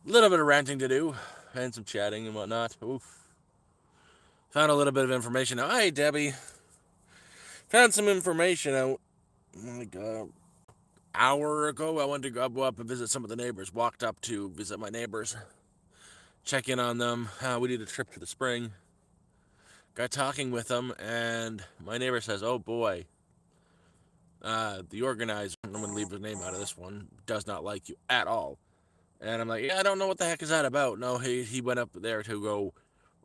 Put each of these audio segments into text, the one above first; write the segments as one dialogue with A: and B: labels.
A: Little bit of ranting to do, and some chatting and whatnot. Oof. Found a little bit of information. Oh, hey, Debbie. Found some information out like hour ago. I went to go up and visit some of the neighbors. Walked up to visit my neighbors, check in on them. We did a trip to the spring. Got talking with them, and my neighbor says, "Oh boy, the organizer. I'm going to leave his name out of this one. Does not like you at all." And I'm like, "Yeah, I don't know what the heck is that about." No, he went up there to go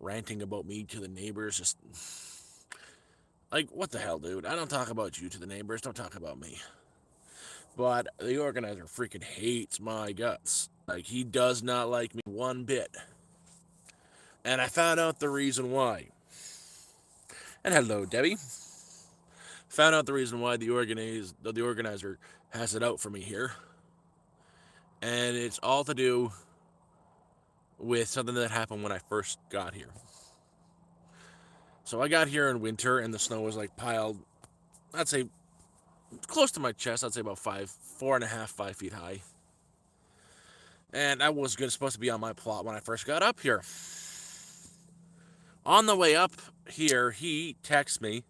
A: ranting about me to the neighbors. Just like, what the hell, dude? I don't talk about you to the neighbors. Don't talk about me. But the organizer freaking hates my guts. Like, he does not like me one bit. And I found out the reason why. And hello, Debbie. Found out the reason why the organizer has it out for me here. And it's all to do with something that happened when I first got here. So I got here in winter and the snow was like piled, I'd say close to my chest. I'd say about 4.5, 5 feet high. And I was supposed to be on my plot when I first got up here. On the way up here, he texts me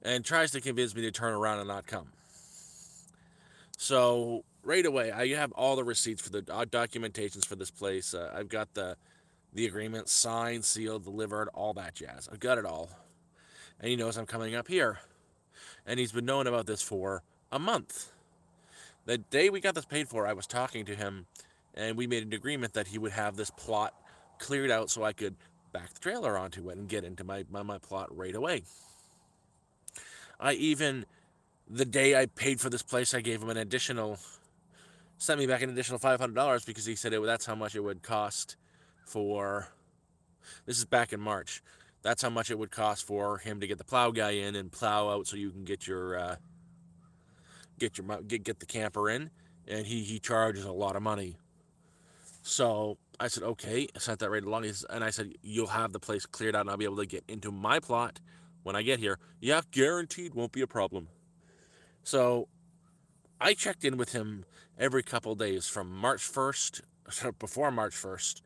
A: and tries to convince me to turn around and not come. So right away, I have all the receipts for the documentations for this place. I've got the agreement signed, sealed, delivered, all that jazz. I've got it all. And he knows I'm coming up here. And he's been knowing about this for a month. The day we got this paid for, I was talking to him, and we made an agreement that he would have this plot cleared out so I could back the trailer onto it and get into my plot right away. I even, the day I paid for this place, I gave him sent me back an additional $500 because he said that's how much it would cost for, this is back in March, that's how much it would cost for him to get the plow guy in and plow out so you can get the camper in, and he charges a lot of money. So I said, okay, I sent that right along, and I said, you'll have the place cleared out and I'll be able to get into my plot when I get here. Yeah, guaranteed, won't be a problem. So I checked in with him every couple days from March 1st, before March 1st,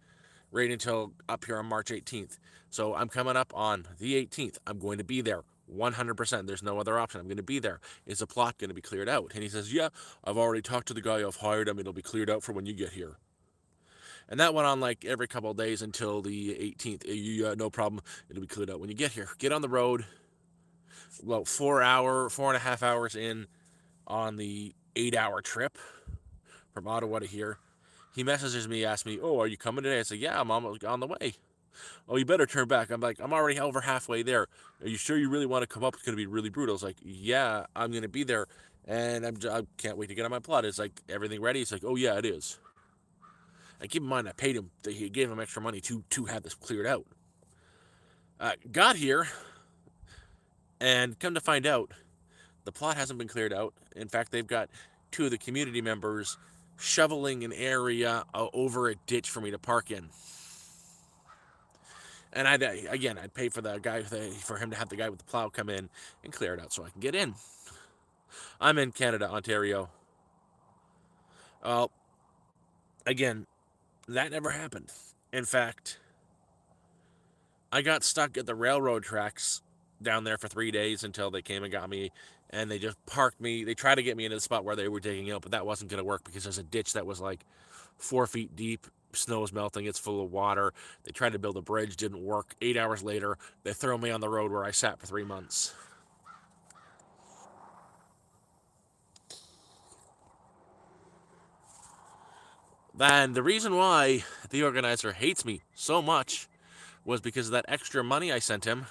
A: right until up here on March 18th. So I'm coming up on the 18th. I'm going to be there 100%. There's no other option. I'm going to be there. Is the plot going to be cleared out? And he says, yeah, I've already talked to the guy I've hired him. It'll be cleared out for when you get here. And that went on like every couple of days until the 18th. Yeah, no problem. It'll be cleared out when you get here. Get on the road. About 4.5 hours in on the 8-hour trip from Ottawa to here. He messages me, asks me, "Oh, are you coming today?" I said, "Yeah, I'm almost on the way." "Oh, you better turn back." I'm like, "I'm already over halfway there. Are you sure you really want to come up? It's going to be really brutal." I was like, "Yeah, I'm going to be there, and I can't wait to get on my plot." It's like, "Everything ready?" It's like, "Oh, yeah, it is." And keep in mind, I paid him, he gave him extra money to have this cleared out. Got here, and come to find out, the plot hasn't been cleared out. In fact, they've got two of the community members shoveling an area over a ditch for me to park in. And I'd pay for the guy for him to have the guy with the plow come in and clear it out so I can get in. I'm in Canada, Ontario. Well, again, that never happened. In fact, I got stuck at the railroad tracks down there for 3 days until they came and got me, and they just parked me. They tried to get me into the spot where they were digging out, but that wasn't going to work because there's a ditch that was like 4 feet deep. Snow's melting, it's full of water. They tried to build a bridge, didn't work. 8 hours later, they throw me on the road where I sat for 3 months. And the reason why the organizer hates me so much was because of that extra money I sent him.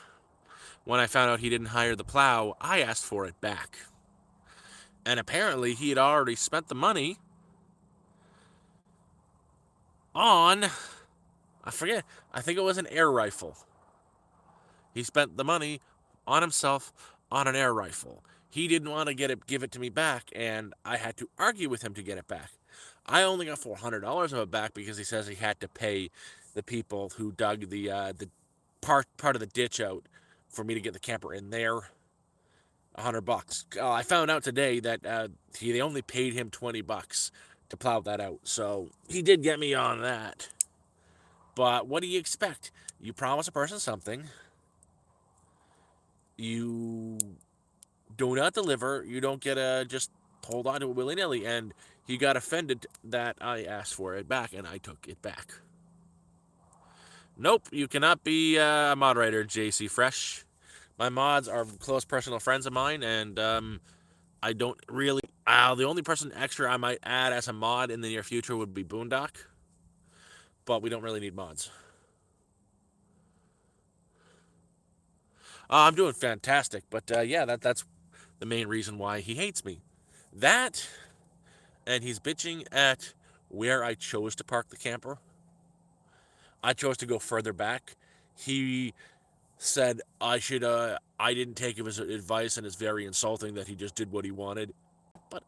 A: When I found out he didn't hire the plow, I asked for it back. And apparently he had already spent the money on, I forget, I think it was an air rifle. He spent the money on himself on an air rifle. He didn't want to give it to me back, and I had to argue with him to get it back. I only got $400 of it back because he says he had to pay the people who dug the part of the ditch out for me to get the camper in there. $100. I found out today that they only paid him $20 to plow that out. So he did get me on that. But what do you expect? You promise a person something, you do not deliver, you don't get a just hold on to it willy nilly, and he got offended that I asked for it back, and I took it back. Nope, you cannot be a moderator, JC Fresh. My mods are close personal friends of mine, and I don't really. The only person extra I might add as a mod in the near future would be Boondock, but we don't really need mods. I'm doing fantastic, but yeah, that's the main reason why he hates me. That, and he's bitching at where I chose to park the camper. I chose to go further back. He said I didn't take his advice, and it's very insulting that he just did what he wanted. But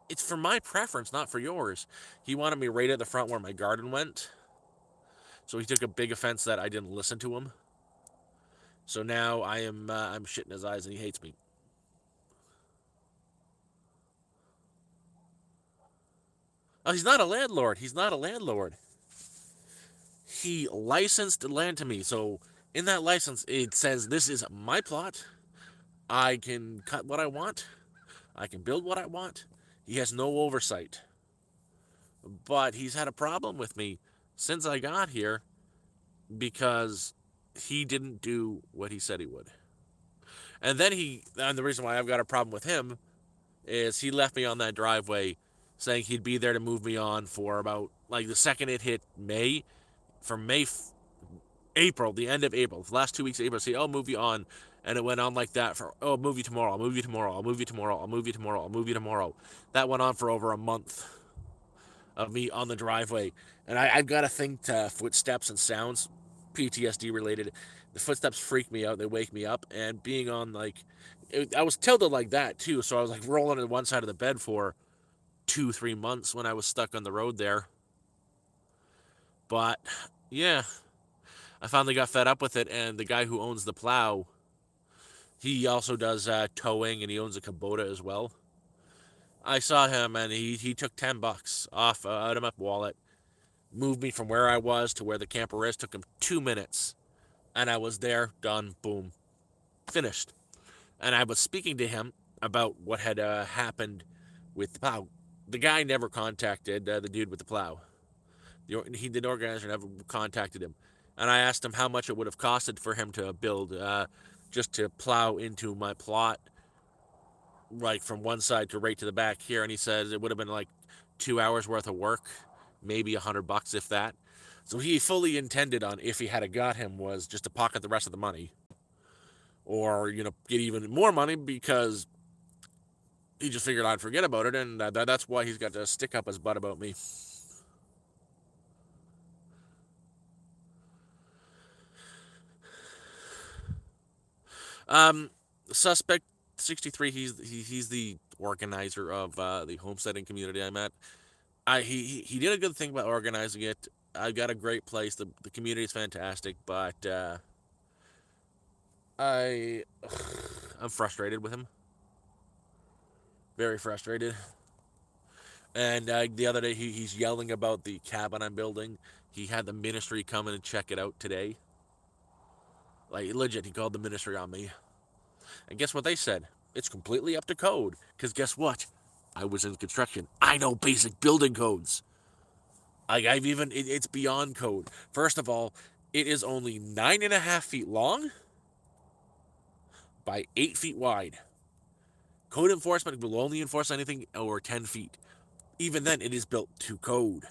A: it's for my preference, not for yours. He wanted me right at the front where my garden went. So he took a big offense that I didn't listen to him. So now I'm shitting his eyes, and he hates me. Oh, he's not a landlord. He's not a landlord. He licensed land to me. So in that license, it says this is my plot. I can cut what I want. I can build what I want. He has no oversight. But he's had a problem with me since I got here because he didn't do what he said he would. And the reason why I've got a problem with him is he left me on that driveway saying he'd be there to move me on for about, like, the second it hit May, from April, the end of April, the last 2 weeks of April, say, oh, move you on. And it went on like that for, oh, I'll move you tomorrow, I'll move you tomorrow, I'll move you tomorrow, I'll move you tomorrow, I'll move you tomorrow. That went on for over a month of me on the driveway. And I've got to think to footsteps and sounds, PTSD related. The footsteps freak me out, they wake me up. And being on, like, I was tilted like that too. So I was like rolling on one side of the bed for 2-3 months when I was stuck on the road there. But yeah, I finally got fed up with it. And the guy who owns the plow, he also does towing, and he owns a Kubota as well. I saw him, and he took $10 off out of my wallet, moved me from where I was to where the camper is. Took him 2 minutes, and I was there, done, boom, finished. And I was speaking to him about what had happened with the plow. The guy never contacted the dude with the plow. The organizer never contacted him. And I asked him how much it would have costed for him to build, just to plow into my plot, like from one side to right to the back here. And he says it would have been like 2 hours worth of work, maybe $100 if that. So he fully intended on, if he had got him, was just to pocket the rest of the money, or get even more money, because he just figured I'd forget about it, and that's why he's got to stick up his butt about me. Suspect 63. He's the organizer of the homesteading community I'm at. He did a good thing by organizing it. I've got a great place. The community is fantastic, but I'm frustrated with him. Very frustrated. And the other day, he's yelling about the cabin I'm building. He had the ministry come in and check it out today. Like, legit, he called the ministry on me. And guess what they said? It's completely up to code. Because guess what? I was in construction. I know basic building codes. Like, it's beyond code. First of all, it is only 9.5 feet long by 8 feet wide. Code enforcement will only enforce anything over 10 feet. Even then, it is built to code.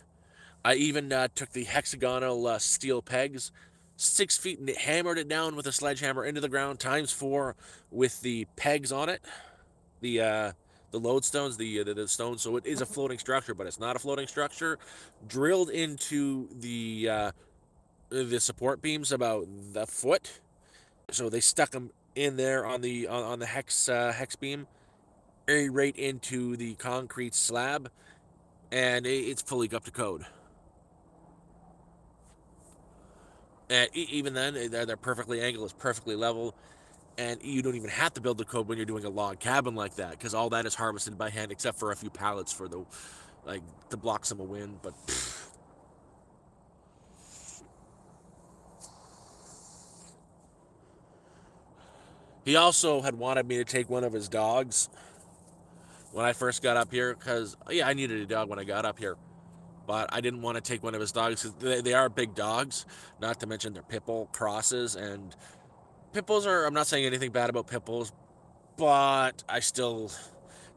A: I even took the hexagonal steel pegs, 6 feet, and hammered it down with a sledgehammer into the ground, ×4 with the pegs on it, the lodestones, the stones. So it is a floating structure, but it's not a floating structure. Drilled into the support beams about the foot, So they stuck them in there on the hex beam, right into the concrete slab, and it's fully up to code. And even then, they're perfectly angled, it's perfectly level, and you don't even have to build the code when you're doing a log cabin like that, because all that is harvested by hand, except for a few pallets for the like to block some of wind. But he also had wanted me to take one of his dogs when I first got up here, because yeah, I needed a dog when I got up here, but I didn't want to take one of his dogs because they are big dogs. Not to mention they're pit bull crosses, and pit bulls are. I'm not saying anything bad about pit bulls, but I still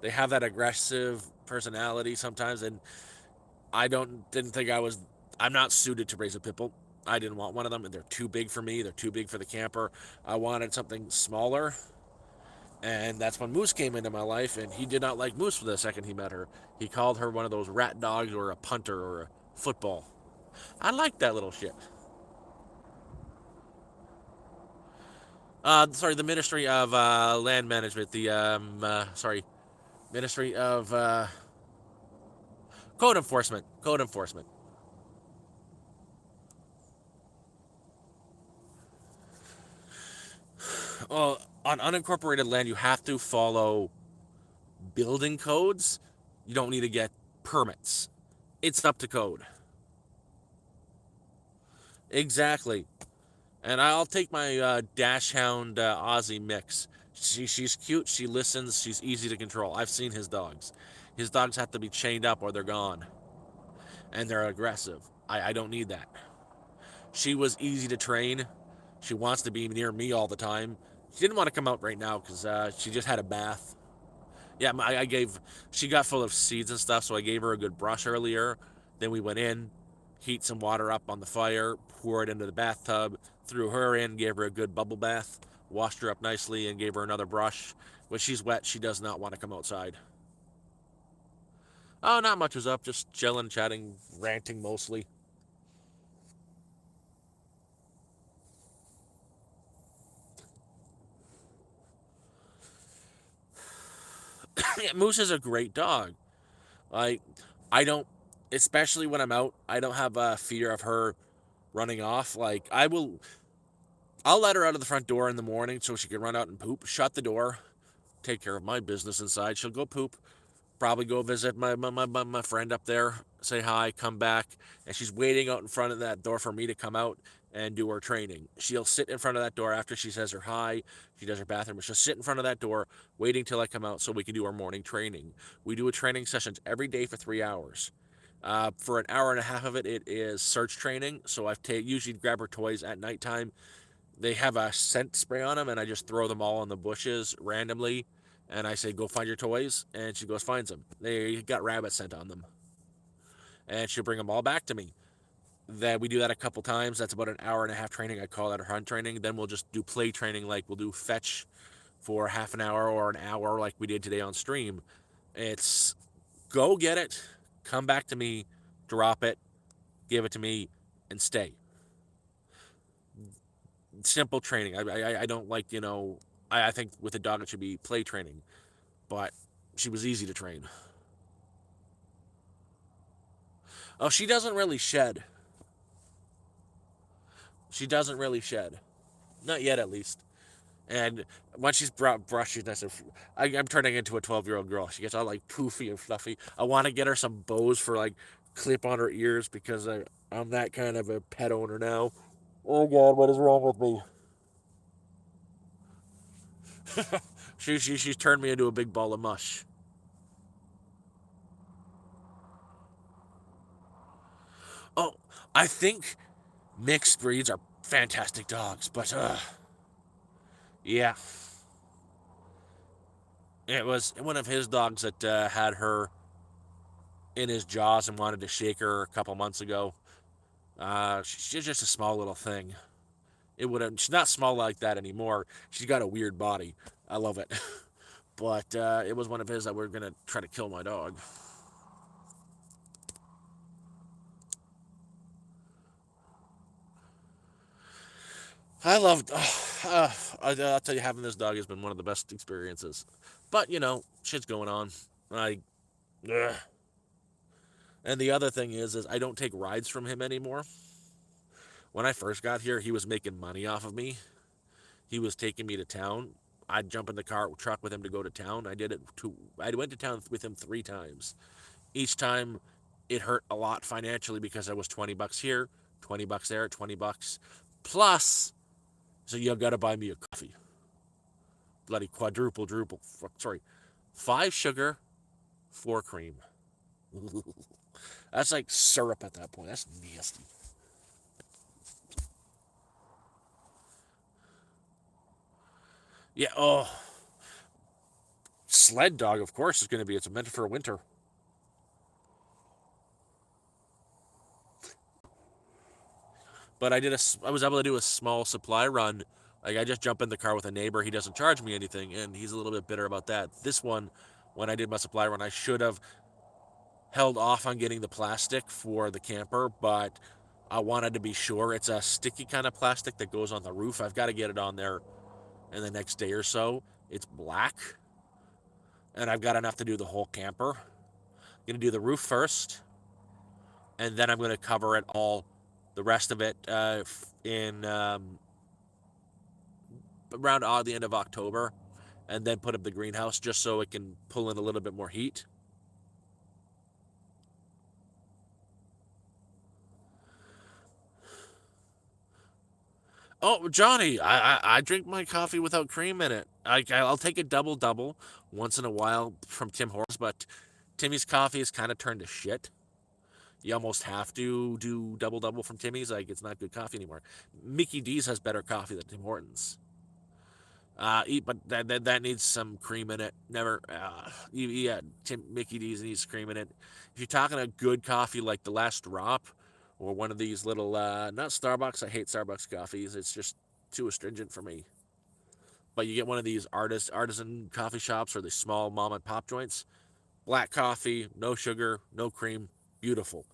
A: they have that aggressive personality sometimes, and I didn't think I was. I'm not suited to raise a pit bull. I didn't want one of them, and they're too big for me. They're too big for the camper. I wanted something smaller, and that's when Moose came into my life, and he did not like Moose for the second he met her. He called her one of those rat dogs or a punter or a football. I like that little shit. Sorry, the Ministry of Land Management. Ministry of Code Enforcement. Code Enforcement. On unincorporated land, you have to follow building codes. You don't need to get permits. It's up to code. Exactly. And I'll take my Dash Hound Aussie mix. She's cute. She listens. She's easy to control. I've seen his dogs. His dogs have to be chained up or they're gone, and they're aggressive. I don't need that. She was easy to train. She wants to be near me all the time. She didn't want to come out right now because she just had a bath. Yeah, I gave. She got full of seeds and stuff, so I gave her a good brush earlier. Then we went in, heat some water up on the fire, pour it into the bathtub, threw her in, gave her a good bubble bath, washed her up nicely, and gave her another brush. When she's wet, she does not want to come outside. Oh, not much was up, just chilling, chatting, ranting mostly. Yeah, Moose is a great dog. Like, I don't, especially when I'm out, I don't have a fear of her running off. Like, I'll let her out of the front door in the morning so she can run out and poop, shut the door, take care of my business inside. She'll go poop, probably go visit my friend up there, say hi, come back, and she's waiting out in front of that door for me to come out and do her training. She'll sit in front of that door after she says her hi, she does her bathroom, she'll sit in front of that door waiting till I come out so we can do our morning training. We do a training sessions every day for 3 hours. For an hour and a half of it, it is search training. So usually grab her toys at nighttime. They have a scent spray on them, and I just throw them all in the bushes randomly. And I say, go find your toys. And she goes, finds them. They got rabbit scent on them. And she'll bring them all back to me. Then we do that a couple times. That's about an hour and a half training. I call that her hunt training. Then we'll just do play training, like we'll do fetch for half an hour or an hour, like we did today on stream. It's go get it, come back to me, drop it, give it to me, and stay. Simple training. I don't like, I think with a dog it should be play training, but she was easy to train. Oh, she doesn't really shed. She doesn't really shed. Not yet, at least. And when she's brushed, she's nice. I'm turning into a 12-year-old girl. She gets all like poofy and fluffy. I want to get her some bows for like clip on her ears because I'm that kind of a pet owner now. Oh God, what is wrong with me? She's turned me into a big ball of mush. Oh, I think mixed breeds are fantastic dogs, but yeah, it was one of his dogs that had her in his jaws and wanted to shake her a couple months ago. She's just a small little thing. It would have. She's not small like that anymore. She's got a weird body. I love it, but it was one of his that we're gonna try to kill my dog. I loved. I'll tell you, having this dog has been one of the best experiences. But shit's going on. I. Ugh. And the other thing is I don't take rides from him anymore. When I first got here, he was making money off of me. He was taking me to town. I'd jump in the car truck with him to go to town. I went to town with him 3 times. Each time, it hurt a lot financially because I was $20 here, $20 there, $20 plus. So you got to buy me a coffee. Bloody quadruple, druple. Sorry, 5 sugar, 4 cream. That's like syrup at that point. That's nasty. Yeah. Oh, sled dog. Of course, is going to be. It's meant for winter. But I was able to do a small supply run. Like I just jump in the car with a neighbor. He doesn't charge me anything, and he's a little bit bitter about that. This one, when I did my supply run, I should have held off on getting the plastic for the camper, but I wanted to be sure. It's a sticky kind of plastic that goes on the roof. I've got to get it on there in the next day or so. It's black, and I've got enough to do the whole camper. I'm gonna do the roof first, and then I'm gonna cover it all, the rest of it, in around the end of October, and then put up the greenhouse just so it can pull in a little bit more heat. Oh, Johnny, I drink my coffee without cream in it. I'll take a double double once in a while from Tim Hortons, but Timmy's coffee is kind of turned to shit. You almost have to do double double from Timmy's. Like it's not good coffee anymore. Mickey D's has better coffee than Tim Hortons. But that needs some cream in it. Never. Yeah, Mickey D's needs cream in it. If you're talking a good coffee like the Last Drop, or one of these little, not Starbucks. I hate Starbucks coffees. It's just too astringent for me. But you get one of these artisan coffee shops or the small mom and pop joints. Black coffee, no sugar, no cream, beautiful.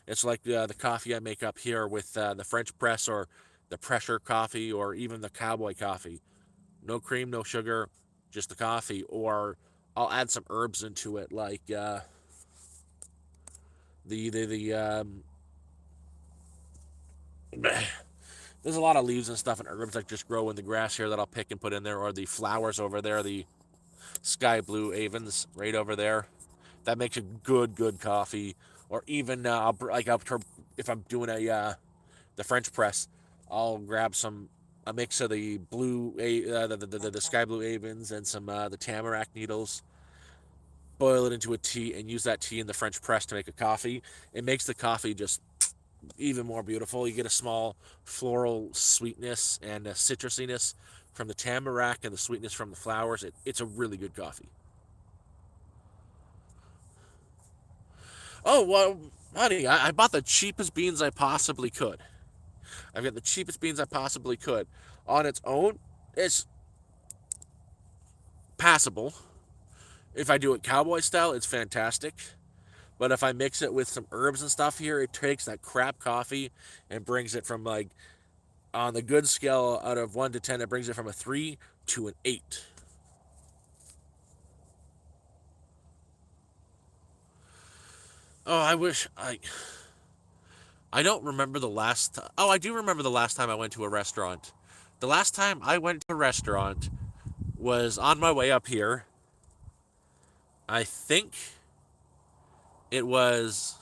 A: It's like the coffee I make up here with the French press or the pressure coffee or even the cowboy coffee. No cream, no sugar, just the coffee. Or I'll add some herbs into it, like the there's a lot of leaves and stuff and herbs that just grow in the grass here that I'll pick and put in there, or the flowers over there, the sky blue avens right over there. That makes a good coffee. Or even if I'm doing the French press, I'll grab a mix of the the sky blue avens and some the tamarack needles, boil it into a tea, and use that tea in the French press to make a coffee. It makes the coffee just even more beautiful. You get a small floral sweetness and a citrusiness from the tamarack and the sweetness from the flowers. It's a really good coffee. Oh, well, honey, I bought the cheapest beans I possibly could. I've got the cheapest beans I possibly could. On its own, it's passable. If I do it cowboy style, it's fantastic. But if I mix it with some herbs and stuff here, it takes that crap coffee and brings it from like, on the good scale out of 1 to 10, it brings it from a 3 to an 8. Oh, I don't remember the last. Oh, I do remember the last time I went to a restaurant. The last time I went to a restaurant was on my way up here. I think it was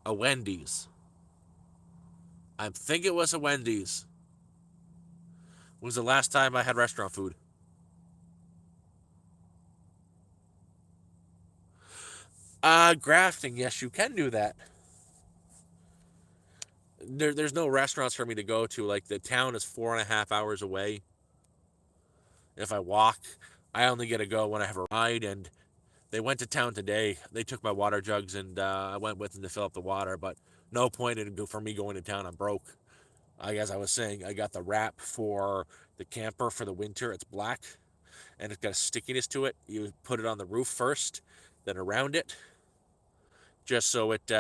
A: a Wendy's. I think it was a Wendy's. It was the last time I had restaurant food. Grafting. Yes, you can do that. There's no restaurants for me to go to. Like the town is 4.5 hours away. If I walk, I only get to go when I have a ride. And they went to town today. They took my water jugs, and I went with them to fill up the water. But no point for me going to town. I'm broke. As I was saying, I got the wrap for the camper for the winter. It's black, and it's got a stickiness to it. You put it on the roof first, then around it, just so it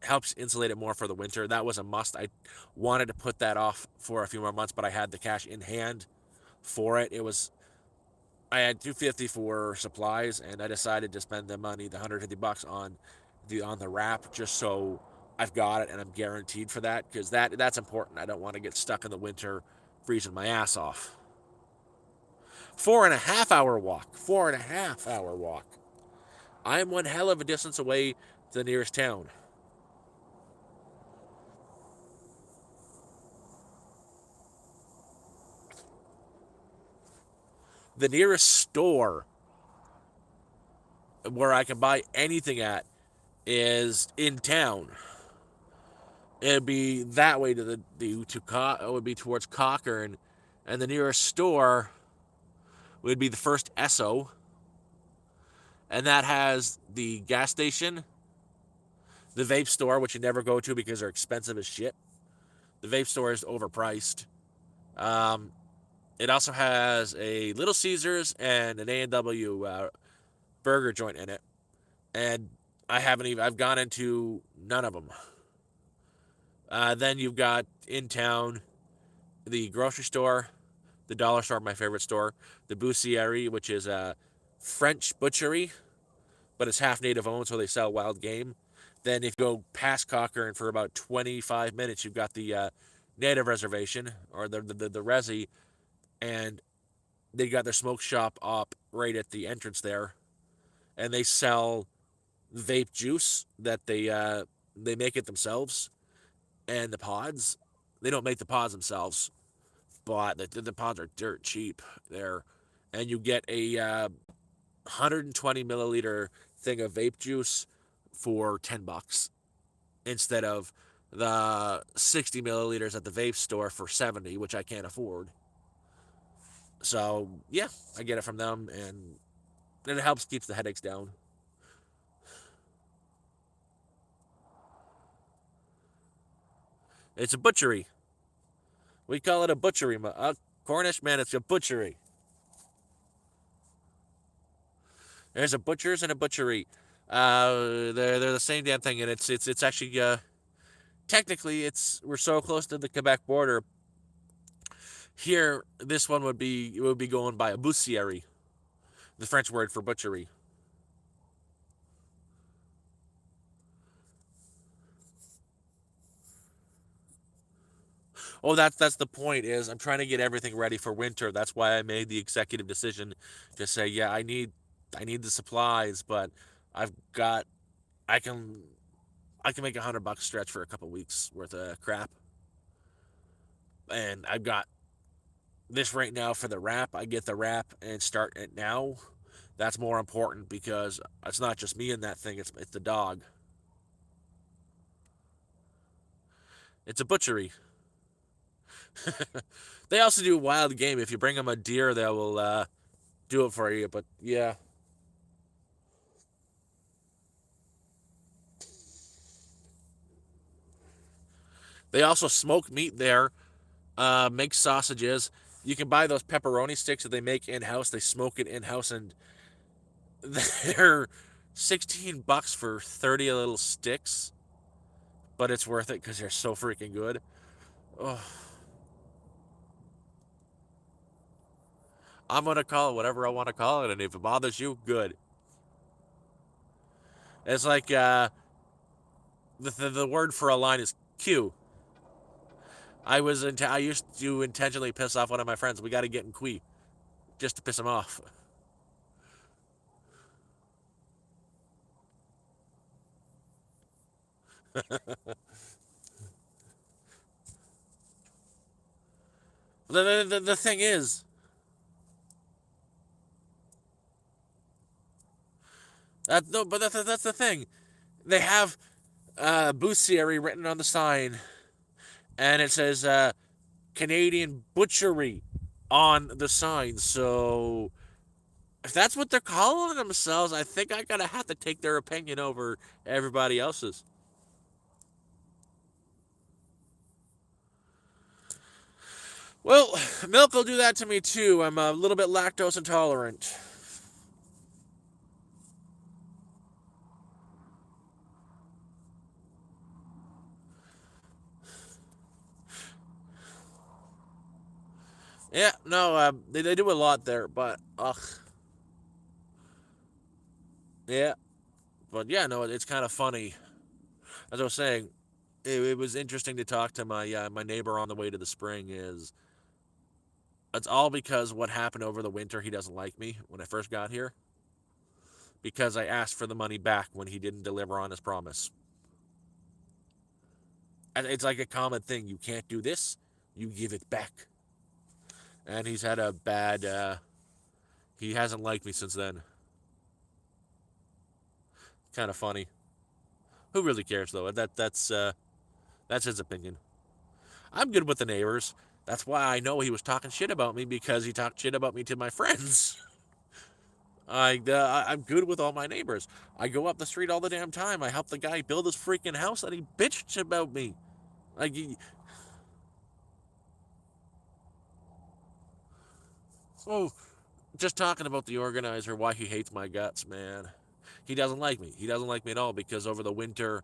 A: helps insulate it more for the winter. That was a must. I wanted to put that off for a few more months, but I had the cash in hand for it. It was I had 250 for supplies, and I decided to spend the money, the $150 on the wrap, just so I've got it and I'm guaranteed for that, because that's important. I don't want to get stuck in the winter freezing my ass off. 4.5 hour walk. 4.5 hour walk. I'm one hell of a distance away to the nearest town. The nearest store where I can buy anything at is in town. It'd be that way to it would be towards Cochrane, and the nearest store would be the first Esso, and that has the gas station, the vape store, which you never go to because they're expensive as shit. The vape store is overpriced. Um, it also has a Little Caesars and an A&W burger joint in it, and I've gone into none of them. Then you've got in town the grocery store, the dollar store, my favorite store, the Boucherie, which is a French butchery, but it's half native owned, so they sell wild game. Then if you go past Cochrane for about 25 minutes, you've got the native reservation, or the resi, and they got their smoke shop up right at the entrance there, and they sell vape juice that they make it themselves, and the pods. They don't make the pods themselves, but the pods are dirt cheap there, and you get a 120 milliliter thing of vape juice for $10 instead of the 60 milliliters at the vape store for 70, which I can't afford. So yeah, I get it from them, and it helps keeps the headaches down. It's a butchery. We call it a butchery. Cornish man, it's a butchery. There's a butcher's and a butchery. They're the same damn thing, and it's actually technically we're so close to the Quebec border. Here, this one would be going by a boucherie, the French word for butchery. Oh, that's the point. Is I'm trying to get everything ready for winter. That's why I made the executive decision to say, yeah, I need the supplies, but I've got I can I can make $100 stretch for a couple weeks worth of crap, and I've got this right now for the wrap. I get the wrap and start it now. That's more important because it's not just me in that thing. It's the dog. It's a butchery. They also do wild game. If you bring them a deer, they will do it for you. But yeah, they also smoke meat there. Make sausages. You can buy those pepperoni sticks that they make in house. They smoke it in house, and they're $16 for 30 little sticks. But it's worth it because they're so freaking good. Oh, I'm gonna call it whatever I want to call it, and if it bothers you, good. It's like the word for a line is Q. I used to intentionally piss off one of my friends. We got to get in Quee just to piss him off. The thing is, no, but that's the thing. They have Boucherie written on the sign, and it says Canadian Butchery on the sign. So if that's what they're calling themselves, I think I gotta have to take their opinion over everybody else's. Well, milk will do that to me too. I'm a little bit lactose intolerant. Yeah, no, they do a lot there, but ugh, yeah, but yeah, no, it's kind of funny. As I was saying, it was interesting to talk to my neighbor on the way to the spring. Is it's all because what happened over the winter. He doesn't like me when I first got here because I asked for the money back when he didn't deliver on his promise. And it's like a common thing. You can't do this, you give it back. And he's had a bad. He hasn't liked me since then. Kind of funny. Who really cares though? That's his opinion. I'm good with the neighbors. That's why I know he was talking shit about me because he talked shit about me to my friends. I'm good with all my neighbors. I go up the street all the damn time. I help the guy build his freaking house and he bitched about me. Like, oh, just talking about the organizer, why he hates my guts, man. He doesn't like me. He doesn't like me at all because over the winter,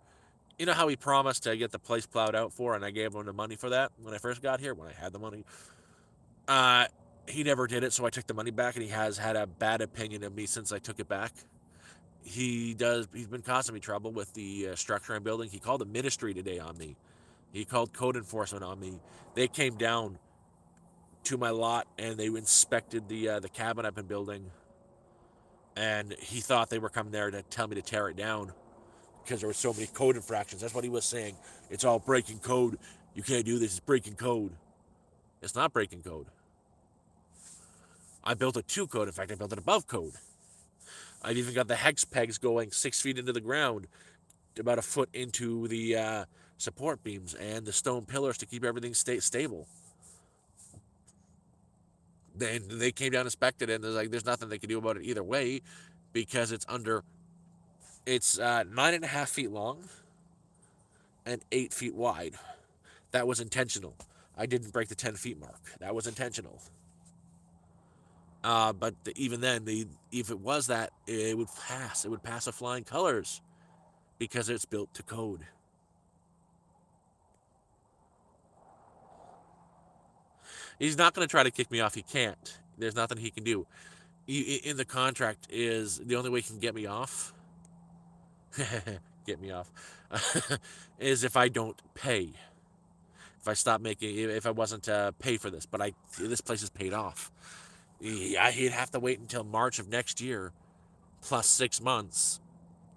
A: you know how he promised to get the place plowed out for, and I gave him the money for that when I first got here, when I had the money. Uh, he never did it, so I took the money back, and he has had a bad opinion of me since I took it back. He's been causing me trouble with the structure I'm building. He called the ministry today on me. He called code enforcement on me. They came down to my lot and they inspected the cabin I've been building, and he thought they were coming there to tell me to tear it down because there were so many code infractions. That's what he was saying. It's all breaking code. You can't do this. It's breaking code. It's not breaking code. I built it to code. In fact, I built it above code. I've even got the hex pegs going 6 feet into the ground, about a foot into the support beams, and the stone pillars to keep everything stable. They came down, inspected it, and there's nothing they can do about it either way because it's 9.5 feet long and 8 feet wide. That was intentional. I didn't break the 10 feet mark. That was intentional. But even then, if it was that, it would pass. It would pass with flying colors because it's built to code. He's not going to try to kick me off. He can't. There's nothing he can do. In the contract is the only way he can get me off. Get me off. Is if I don't pay. If I stop making. If I wasn't pay for this, but this place is paid off. Yeah, he'd have to wait until March of next year, plus 6 months.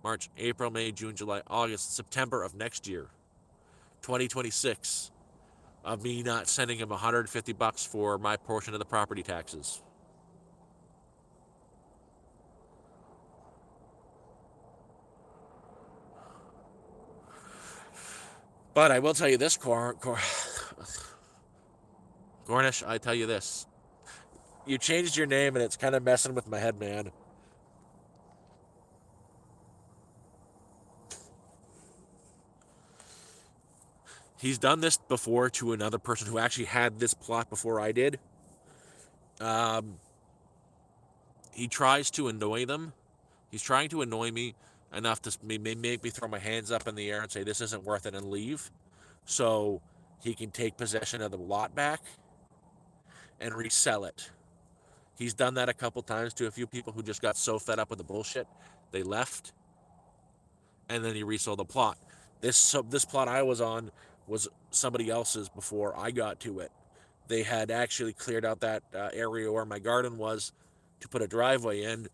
A: March, April, May, June, July, August, September of next year, 2026, of me not sending him $150 for my portion of the property taxes. But I will tell you this, Cornish, I tell you this. You changed your name and it's kind of messing with my head, man. He's done this before to another person who actually had this plot before I did. Um, he tries to annoy them. He's trying to annoy me enough to make me throw my hands up in the air and say this isn't worth it and leave, so he can take possession of the lot back and resell it. He's done that a couple times to a few people who just got so fed up with the bullshit they left, and then he resold the plot. This plot I was on was somebody else's before I got to it. They had actually cleared out that area where my garden was to put a driveway in,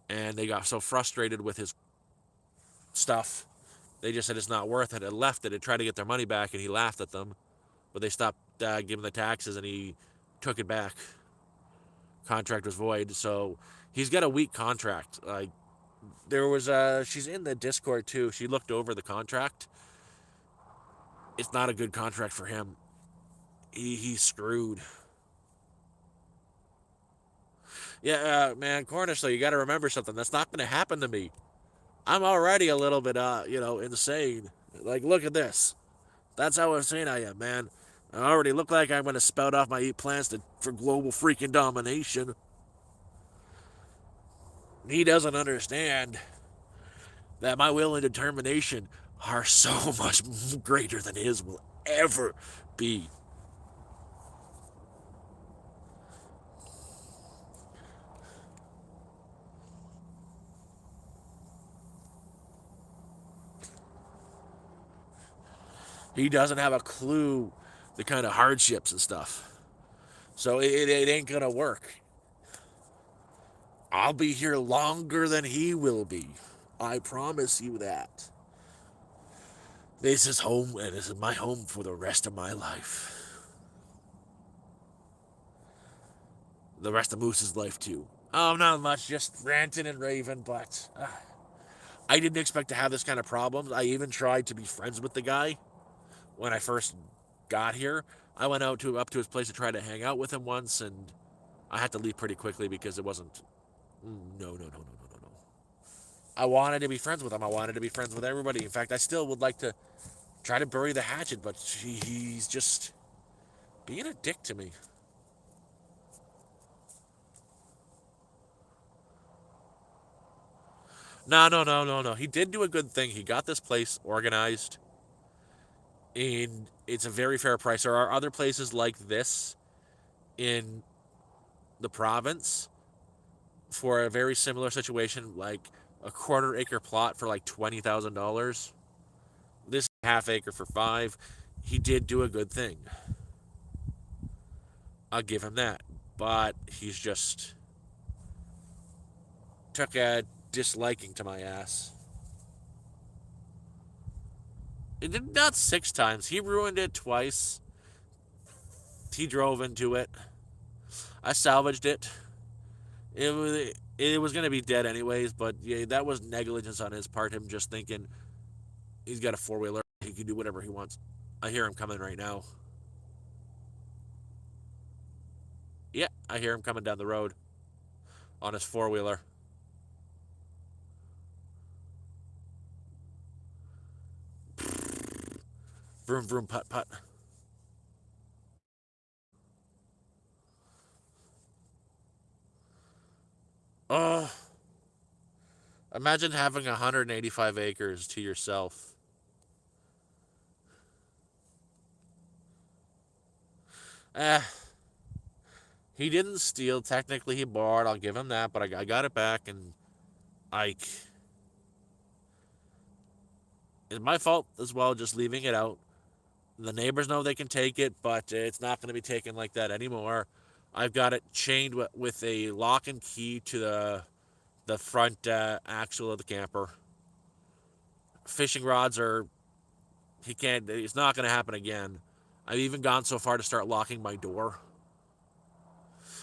A: and they got so frustrated with his stuff, they just said it's not worth it and left it and tried to get their money back, and he laughed at them, but they stopped giving the taxes and he took it back. Contract was void, so he's got a weak contract. Like, there was she's in the Discord too. She looked over the contract. It's not a good contract for him. He's screwed. Yeah, man, Cornish, though, you got to remember something. That's not going to happen to me. I'm already a little bit, insane. Like, look at this. That's how insane I am, man. I already look like I'm going to spout off my eat plans for global freaking domination. He doesn't understand that my will and determination are so much greater than his will ever be. He doesn't have a clue the kind of hardships and stuff. So it ain't gonna work. I'll be here longer than he will be. I promise you that. This is home, and this is my home for the rest of my life. The rest of Moose's life, too. Oh, not much, just ranting and raving, but I didn't expect to have this kind of problems. I even tried to be friends with the guy when I first got here. I went out to up to his place to try to hang out with him once, and I had to leave pretty quickly because it wasn't. No. I wanted to be friends with him. I wanted to be friends with everybody. In fact, I still would like to try to bury the hatchet, but he's just being a dick to me. No. He did do a good thing. He got this place organized, and it's a very fair price. There are other places like this in the province for a very similar situation, like a quarter-acre plot for like $20,000. This half acre for 5. He did do a good thing. I'll give him that. But he's just took a disliking to my ass. It did not 6 times. He ruined it twice. He drove into it. I salvaged it. It was gonna be dead anyways, but yeah, that was negligence on his part. Him just thinking he's got a 4-wheeler, he can do whatever he wants. I hear him coming right now. Yeah, I hear him coming down the road on his 4-wheeler. Vroom vroom putt putt. Oh, imagine having 185 acres to yourself. Eh, he didn't steal. Technically, he borrowed. I'll give him that, but I got it back, and I. It's my fault as well, just leaving it out. The neighbors know they can take it, but it's not going to be taken like that anymore. I've got it chained with a lock and key to the front axle of the camper. Fishing rods are he can't. It's not going to happen again. I've even gone so far to start locking my door.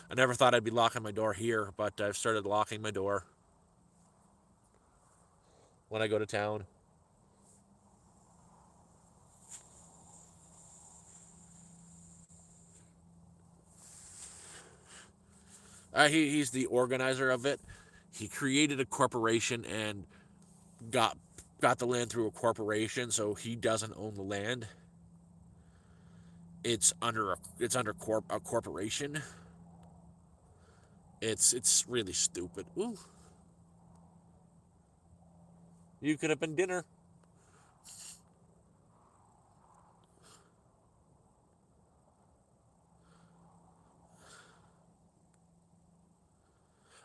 A: I never thought I'd be locking my door here, but I've started locking my door when I go to town. He's the organizer of it. He created a corporation and got got the land through a corporation, so he doesn't own the land. It's under a corporation. It's really stupid. Ooh, you could have been dinner.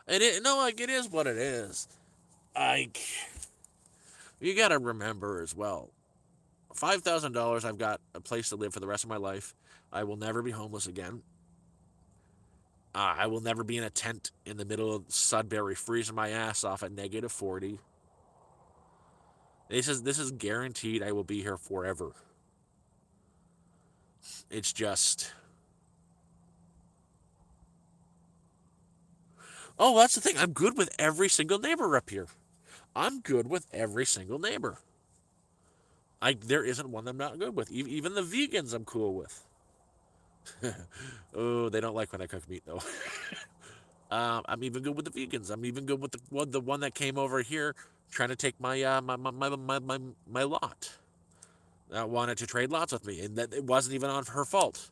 A: And it no, like it is what it is. Like you got to remember as well. $5,000. I've got a place to live for the rest of my life. I will never be homeless again. I will never be in a tent in the middle of Sudbury freezing my ass off at -40. This is guaranteed. I will be here forever. It's just. Oh, that's the thing. I'm good with every single neighbor up here. I'm good with every single neighbor. There isn't one I'm not good with. Even the vegans I'm cool with. Oh, they don't like when I cook meat though. I'm even good with the vegans. I'm even good with the one that came over here trying to take my lot. That wanted to trade lots with me, and that it wasn't even on her fault.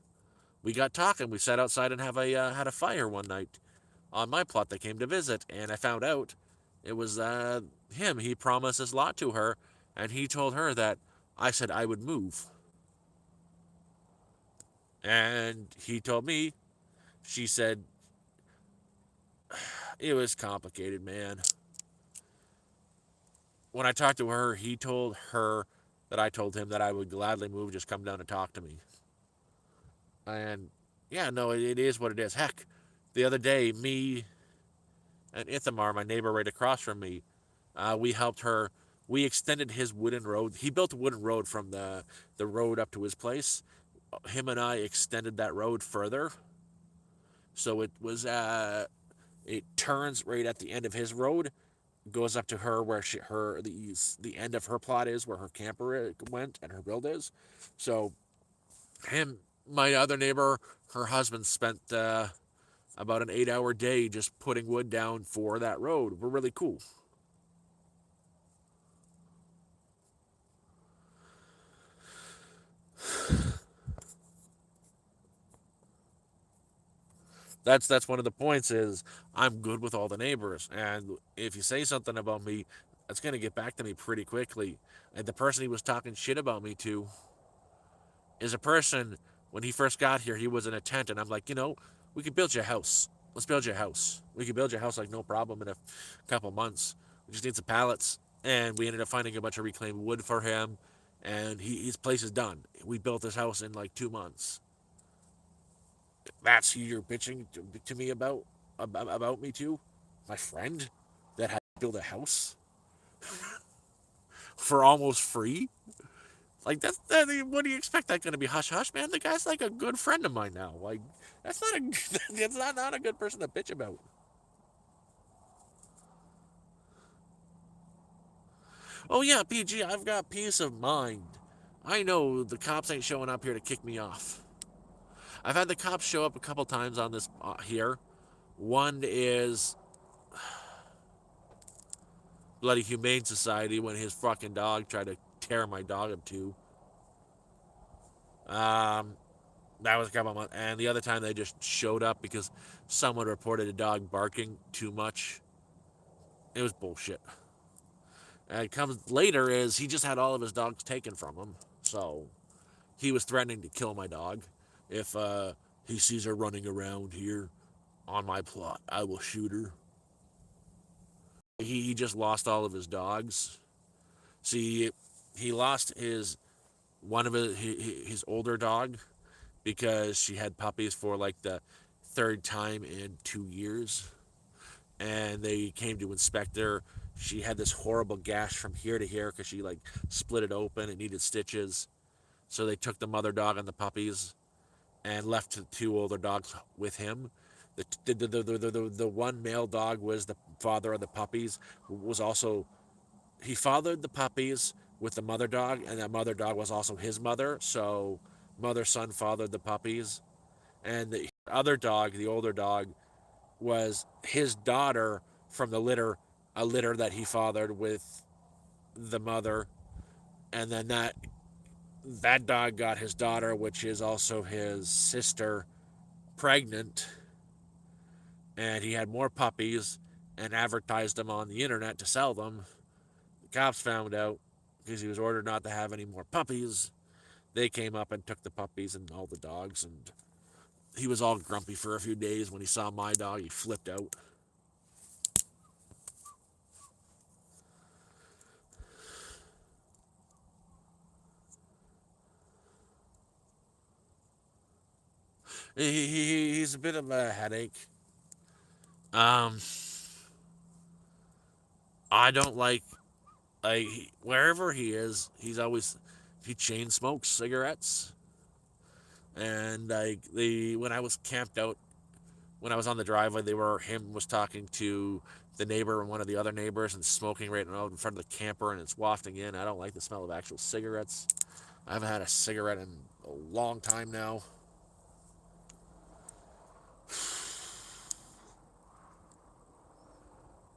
A: We got talking. We sat outside and had a fire one night on my plot. They came to visit, and I found out it was him. He promised this lot to her, and he told her that I said I would move, and he told me. She said it was complicated, man. When I talked to her, he told her that I told him that I would gladly move, just come down and talk to me. And yeah, no, it is what it is. Heck, the other day, me and Ithamar, my neighbor right across from me, we helped her. We extended his wooden road. He built a wooden road from the road up to his place. Him and I extended that road further, so it turns right at the end of his road, goes up to her where the end of her plot is, where her camper went and her build is. So him, my other neighbor, her husband spent about an 8-hour day just putting wood down for that road. We're really cool. That's one of the points is I'm good with all the neighbors, and if you say something about me, that's gonna get back to me pretty quickly. And the person he was talking shit about me to is a person. When he first got here, he was in a tent, and I'm like, we could build you a house. Let's build you a house. We could build you a house like no problem in a couple months. We just need some pallets, and we ended up finding a bunch of reclaimed wood for him, and his place is done. We built this house in like 2 months. That's who you're bitching to me about me too, my friend that had to build a house for almost free. Like what do you expect? That going to be hush hush, man? The guy's like a good friend of mine now. Like that's not a that's not a good person to bitch about. Oh yeah, PG, I've got peace of mind. I know the cops ain't showing up here to kick me off. I've had the cops show up a couple times on this here. One is bloody Humane Society when his fucking dog tried to tear my dog up too. Um, that was a couple months, and the other time they just showed up because someone reported a dog barking too much. It was bullshit. And it comes later is he just had all of his dogs taken from him, so he was threatening to kill my dog if he sees her running around here on my plot. I will shoot her. He just lost all of his dogs. See, he lost his one of his older dog because she had puppies for like the third time in 2 years, and they came to inspect her. She had this horrible gash from here to here because she like split it open. It needed stitches, so they took the mother dog and the puppies and left the two older dogs with him. The one male dog was the father of the puppies. Was also he fathered the puppies with the mother dog, and that mother dog was also his mother. So mother son fathered the puppies, and the other dog, the older dog, was his daughter from the litter, a litter that he fathered with the mother, and then that dog got his daughter, which is also his sister, pregnant, and he had more puppies and advertised them on the internet to sell them. The cops found out because he was ordered not to have any more puppies. They came up and took the puppies and all the dogs, and he was all grumpy for a few days. When he saw my dog, he flipped out. He's a bit of a headache. Um, I don't like wherever he is. He chain smokes cigarettes, and like the when I was camped out, when I was on the driveway, they were him was talking to the neighbor and one of the other neighbors and smoking right out in front of the camper, and it's wafting in. I don't like the smell of actual cigarettes. I haven't had a cigarette in a long time now.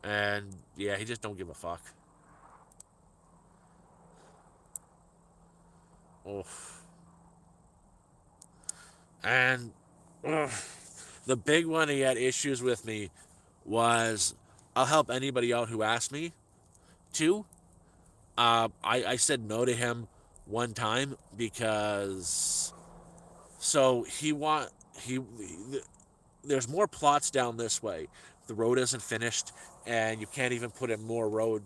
A: And yeah, he just don't give a fuck. Oh, and ugh, the big one he had issues with me was I'll help anybody out who asks me to. I said no to him one time because so he there's more plots down this way. The road isn't finished, and you can't even put in more road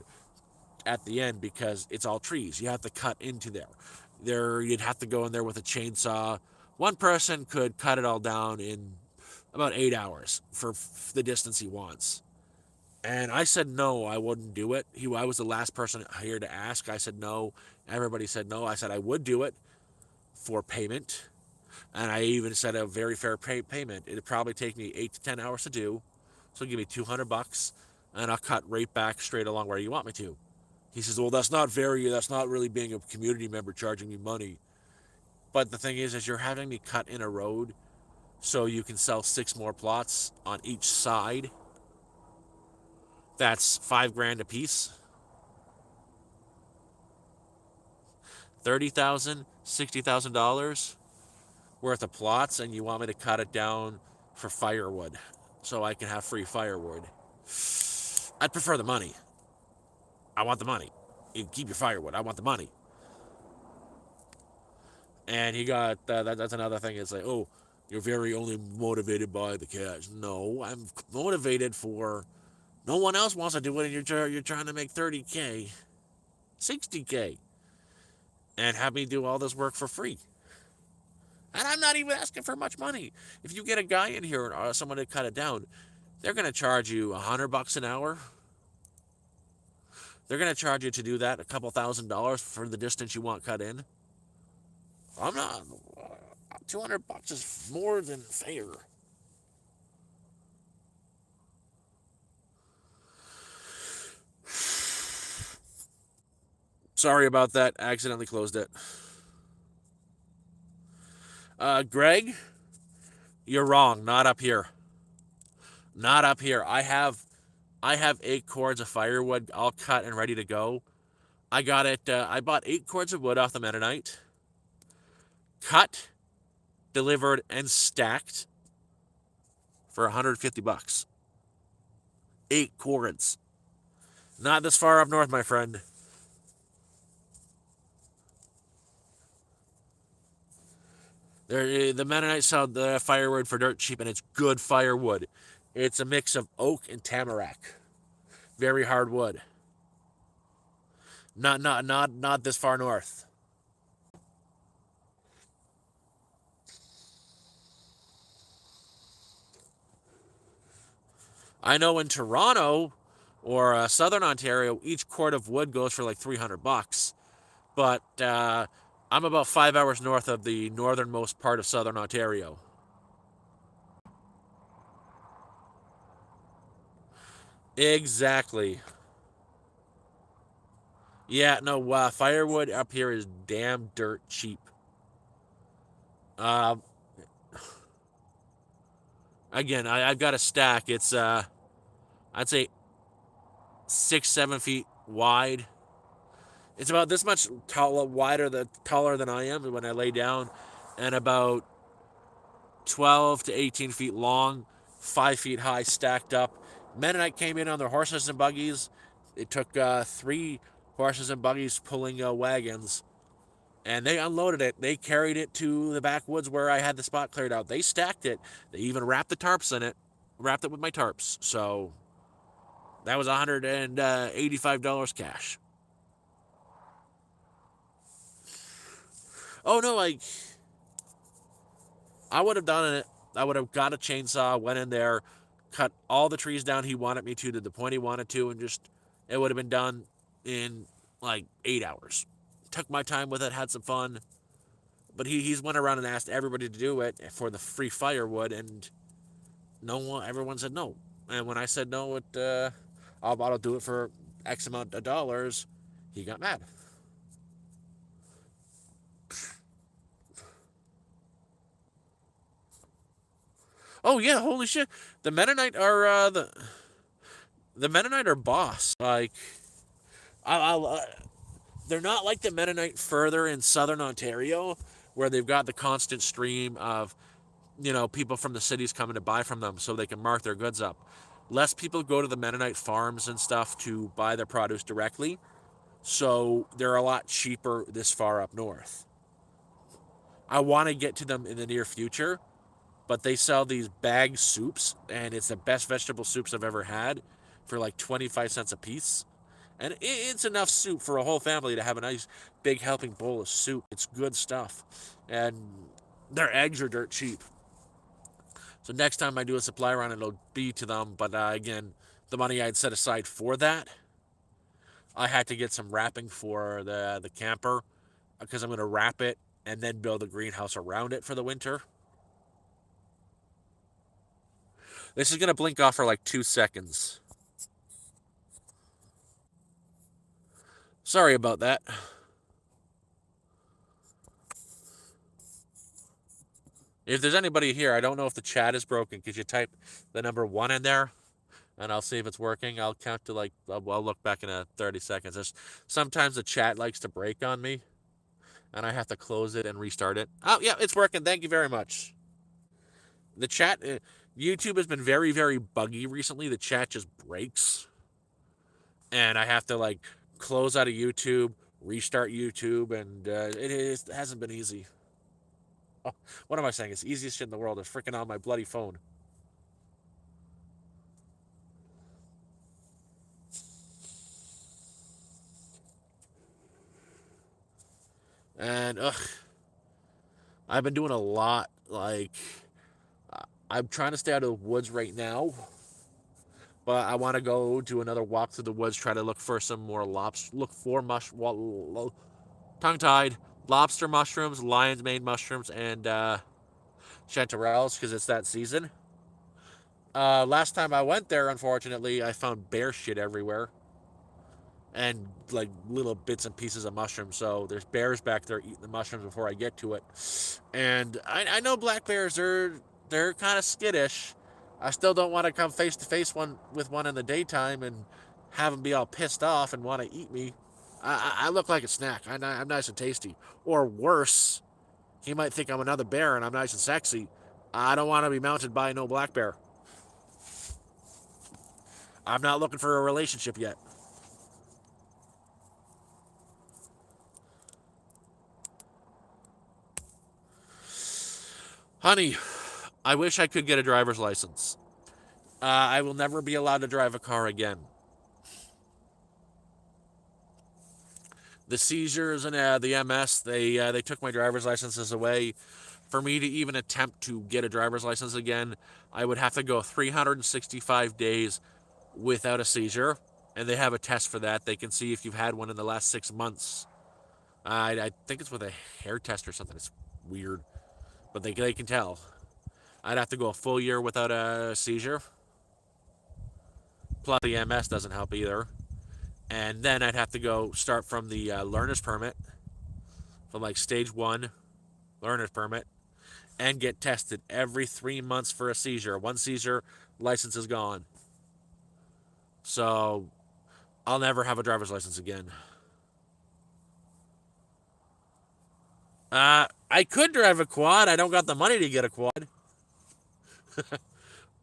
A: at the end because it's all trees. You have to cut into there. You'd have to go in there with a chainsaw. One person could cut it all down in about 8 hours for the distance he wants. And I said no, I wouldn't do it. I was the last person here to ask. I said no. Everybody said no. I said I would do it for payment. And I even said a very fair payment. It'd probably take me 8 to 10 hours to do. So give me $200 and I'll cut right back straight along where you want me to. He says, well, that's not really being a community member charging me money. But the thing is you're having me cut in a road so you can sell 6 more plots on each side. That's $5,000 a piece. 30,000, $60,000 worth of plots, and you want me to cut it down for firewood so I can have free firewood. I'd prefer the money. I want the money. You keep your firewood. I want the money. And he got that's another thing. It's like, oh, you're very only motivated by the cash. No, I'm motivated for. No one else wants to do it, and you're trying to make 30K, 60K, and have me do all this work for free. And I'm not even asking for much money. If you get a guy in here or someone to cut it down, they're going to charge you $100 an hour. They're going to charge you to do that a couple $1,000s for the distance you want cut in. I'm not. $200 is more than fair. Sorry about that. Accidentally closed it. Greg, you're wrong. Not up here. Not up here. I have 8 cords of firewood all cut and ready to go. I got it. I bought 8 cords of wood off the Mennonite, cut, delivered, and stacked for $150. 8 cords. Not this far up north, my friend. The Mennonites sell the firewood for dirt cheap, and it's good firewood. It's a mix of oak and tamarack. Very hard wood. Not this far north. I know in Toronto or Southern Ontario, each cord of wood goes for like $300. But I'm about 5 hours north of the northernmost part of Southern Ontario. Exactly. Yeah, no, firewood up here is damn dirt cheap. Uh, Again, I've got a stack. It's I'd say 6, 7 feet wide. It's about this much taller than I am when I lay down, and about 12 to 18 feet long, 5 feet high, stacked up. Mennonite came in on their horses and buggies. It took 3 horses and buggies pulling wagons, and they unloaded it. They carried it to the backwoods where I had the spot cleared out. They stacked it. They even wrapped the tarps in it, wrapped it with my tarps. So that was $185 cash. Oh no, I would have done it. I would have got a chainsaw, went in there, cut all the trees down he wanted me to the point he wanted to, and just it would have been done in like 8 hours. Took my time with it, had some fun, but he's went around and asked everybody to do it for the free firewood, and everyone said no. And when I said no, I'll do it for X amount of dollars, he got mad. Oh yeah, holy shit! The Mennonite are the Mennonite are boss. Like, I they're not like the Mennonite further in southern Ontario, where they've got the constant stream of people from the cities coming to buy from them so they can mark their goods up. Less people go to the Mennonite farms and stuff to buy their produce directly, so they're a lot cheaper this far up north. I want to get to them in the near future, but they sell these bag soups, and it's the best vegetable soups I've ever had for like 25 cents a piece. And it's enough soup for a whole family to have a nice big helping bowl of soup. It's good stuff. And their eggs are dirt cheap. So next time I do a supply run, it'll be to them. But again, the money I'd set aside for that, I had to get some wrapping for the camper because I'm going to wrap it and then build a greenhouse around it for the winter. This is going to blink off for like 2 seconds. Sorry about that. If there's anybody here, I don't know if the chat is broken. Could you type the number 1 in there? And I'll see if it's working. I'll count to like, I'll look back in 30 seconds. Sometimes the chat likes to break on me, and I have to close it and restart it. Oh, yeah, it's working. Thank you very much. The chat, YouTube has been very, very buggy recently. The chat just breaks, and I have to like close out of YouTube, restart YouTube, and it hasn't been easy. Oh, what am I saying? It's the easiest shit in the world. It's freaking on my bloody phone. And I've been doing a lot. Like, I'm trying to stay out of the woods right now, but I want to go do another walk through the woods, try to look for some more look for tongue tied lobster mushrooms, lion's mane mushrooms, and chanterelles because it's that season. Last time I went there, unfortunately, I found bear shit everywhere and like little bits and pieces of mushrooms. So there's bears back there eating the mushrooms before I get to it. And I know black bears they're kind of skittish. I still don't want to come face to face with one in the daytime and have them be all pissed off and want to eat me. I look like a snack. I'm nice and tasty. Or worse, he might think I'm another bear and I'm nice and sexy. I don't want to be mounted by no black bear. I'm not looking for a relationship yet. Honey, I wish I could get a driver's license. I will never be allowed to drive a car again. The seizures and the MS, they took my driver's licenses away. For me to even attempt to get a driver's license again, I would have to go 365 days without a seizure, and they have a test for that. They can see if you've had one in the last 6 months. I think it's with a hair test or something. It's weird, but they can tell. I'd have to go a full year without a seizure. Plus, the MS doesn't help either. And then I'd have to go start from the learner's permit, from like stage 1 learner's permit, and get tested every 3 months for a seizure. One seizure, license is gone. So I'll never have a driver's license again. I could drive a quad. I don't got the money to get a quad.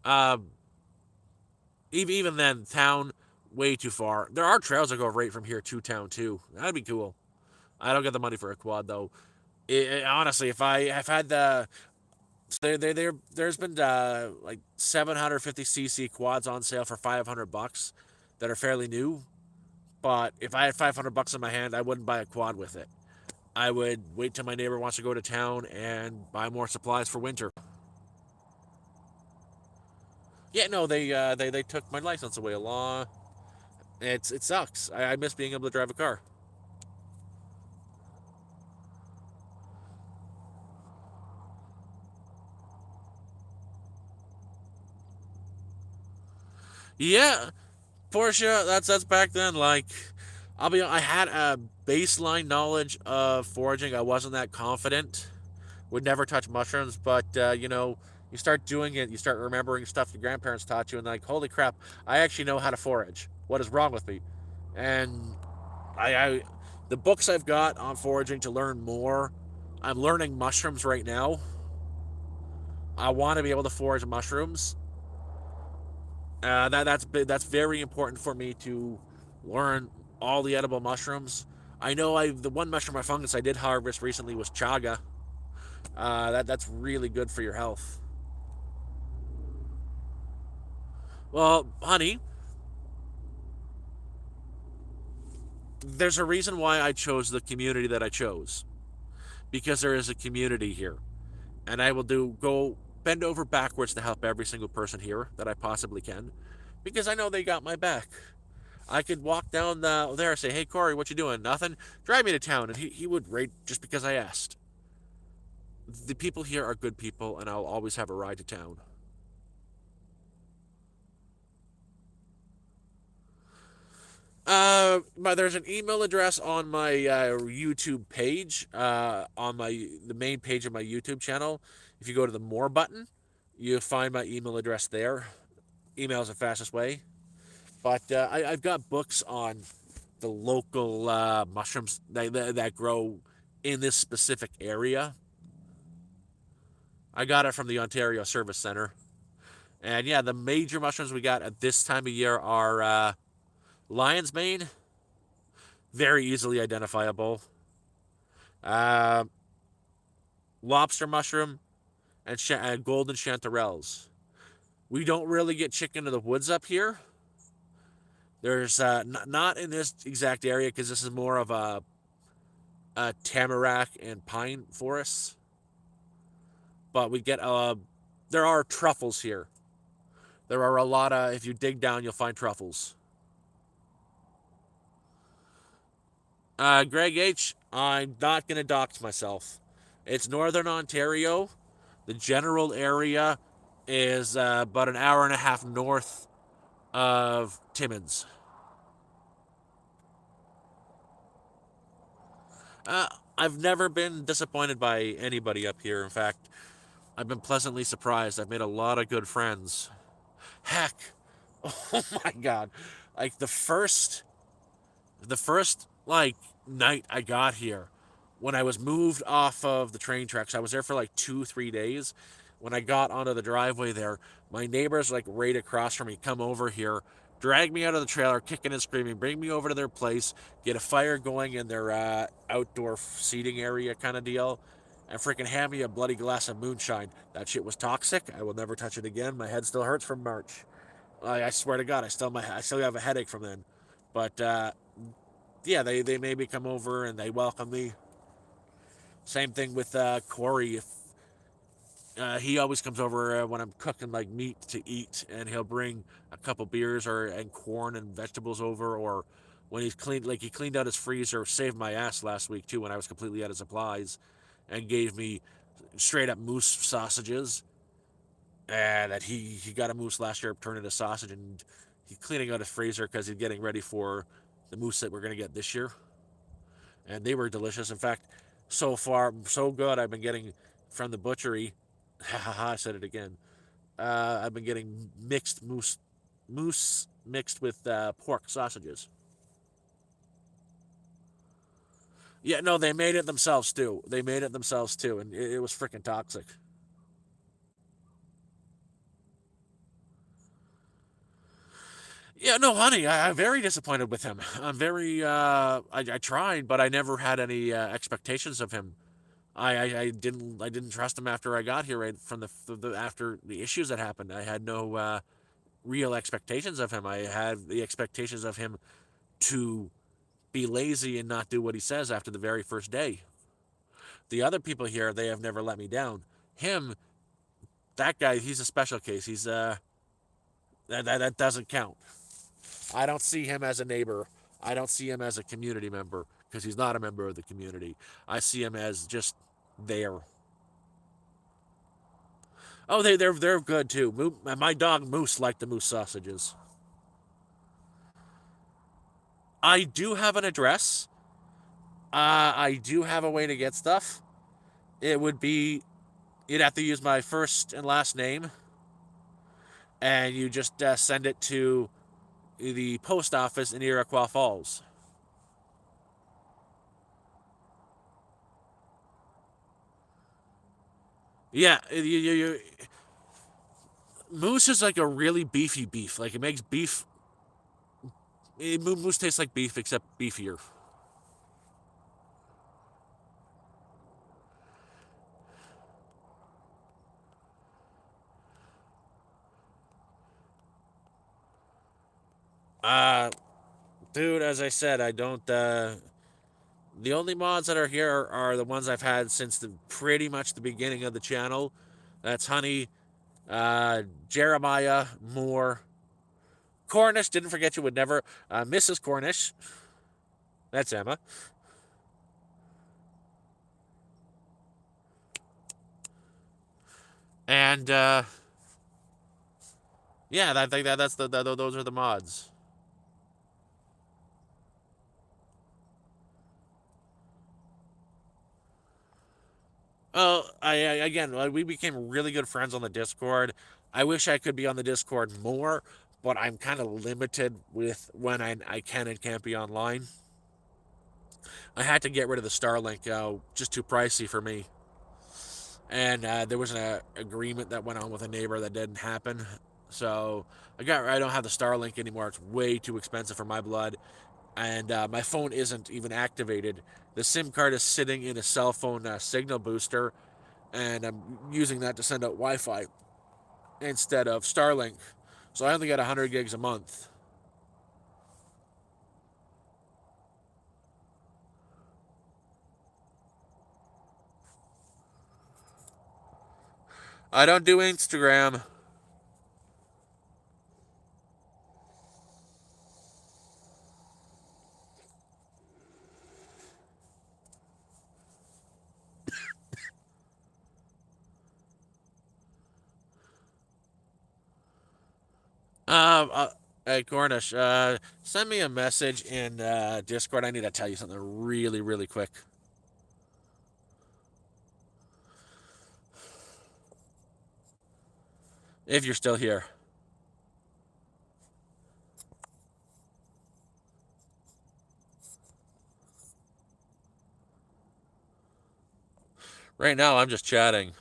A: um, even then, town way too far. There are trails that go right from here to town too. That'd be cool. I don't get the money for a quad though. Honestly, if I have had there's been like 750cc quads on sale for $500 that are fairly new. But if I had $500 in my hand, I wouldn't buy a quad with it. I would wait till my neighbor wants to go to town and buy more supplies for winter. Yeah, no, they took my license away. It sucks. I miss being able to drive a car. Yeah, Porsche. That's back then. Like, I had a baseline knowledge of foraging. I wasn't that confident. Would never touch mushrooms, but you start doing it, you start remembering stuff your grandparents taught you, and like, holy crap, I actually know how to forage. What is wrong with me? And I the books I've got on foraging to learn more. I'm learning mushrooms right now. I want to be able to forage mushrooms. That's very important for me to learn all the edible mushrooms. I know the one mushroom or fungus I did harvest recently was chaga. That's really good for your health. Well, honey, There's a reason why I chose the community that I chose, because there is a community here, and I will go bend over backwards to help every single person here that I possibly can, because I know they got my back. I could walk down there and say, "Hey Corey, what you doing? Nothing. Drive me to town," and he would rate just because I asked. The people here are good people, and I'll always have a ride to town. But there's an email address on my YouTube page, on the main page of my YouTube channel. If you go to the More button, you find my email address there. Email is the fastest way. But I've got books on the local mushrooms that grow in this specific area. I got it from the Ontario Service Center. And yeah, the major mushrooms we got at this time of year are lion's mane, very easily identifiable, uh, lobster mushroom, and golden chanterelles. We don't really get chicken of the woods up here. There's not in this exact area because this is more of a tamarack and pine forests. But we get there are truffles here. There are a lot of, if you dig down, you'll find truffles. Greg H., I'm not going to dox myself. It's Northern Ontario. The general area is about an hour and a half north of Timmins. Uh, I've never been disappointed by anybody up here. In fact, I've been pleasantly surprised. I've made a lot of good friends. Heck, oh my god, like the first like night I got here, when I was moved off of the train tracks, I was there for like 2 3 days. When I got onto the driveway there, my neighbors like right across from me come over here, drag me out of the trailer, kicking and screaming, bring me over to their place, get a fire going in their outdoor seating area kind of deal, and freaking hand me a bloody glass of moonshine. That shit was toxic. I will never touch it again. My head still hurts from March. I swear to God, I still have a headache from then. But yeah, they made me come over and they welcomed me. Same thing with Corey. If he always comes over when I'm cooking like meat to eat, and he'll bring a couple beers or and corn and vegetables over. Or when he's cleaned, like he cleaned out his freezer, saved my ass last week too when I was completely out of supplies, and gave me straight up moose sausages. And that he got a moose last year, turned into sausage, and he's cleaning out his freezer because he's getting ready for the moose that we're gonna get this year. And they were delicious. In fact, so far so good. I've been getting from the butchery. I said it again. I've been getting mixed moose mixed with pork sausages. Yeah, no, they made it themselves too. They made it themselves too, and it was freaking toxic. Yeah, no, honey, I'm very disappointed with him. I'm very. I tried, but I never had any expectations of him. I didn't trust him after I got here. Right from the after the issues that happened, I had no real expectations of him. I had the expectations of him to be lazy and not do what he says after the very first day. The other people here, they have never let me down. Him, that guy, he's a special case. He's that doesn't count. I don't see him as a neighbor. I don't see him as a community member because he's not a member of the community. I see him as just there. Oh, they're good too. My dog Moose liked the moose sausages. I do have an address. I do have a way to get stuff. It would be you'd have to use my first and last name, and you just send it to the post office in Iroquois Falls. Yeah, moose is like a really beefy beef. Like it makes beef. Moose tastes like beef except beefier. Uh, Dude, as I said, I don't. The only mods that are here are the ones I've had since the pretty much the beginning of the channel. That's Honey, Jeremiah, Moore, Cornish. Didn't forget you would never. Mrs. Cornish. That's Emma. And yeah, I think that's those are the mods. Oh, again, we became really good friends on the Discord. I wish I could be on the Discord more, but I'm kind of limited with when I can and can't be online. I had to get rid of the Starlink, just too pricey for me. And there was an agreement that went on with a neighbor that didn't happen. So I don't have the Starlink anymore. It's way too expensive for my blood, and my phone isn't even activated. The SIM card is sitting in a cell phone signal booster, and I'm using that to send out Wi-Fi instead of Starlink. So I only get 100 gigs a month. I don't do Instagram. Hey Cornish, send me a message in Discord. I need to tell you something really, really quick. If you're still here. Right now, I'm just chatting.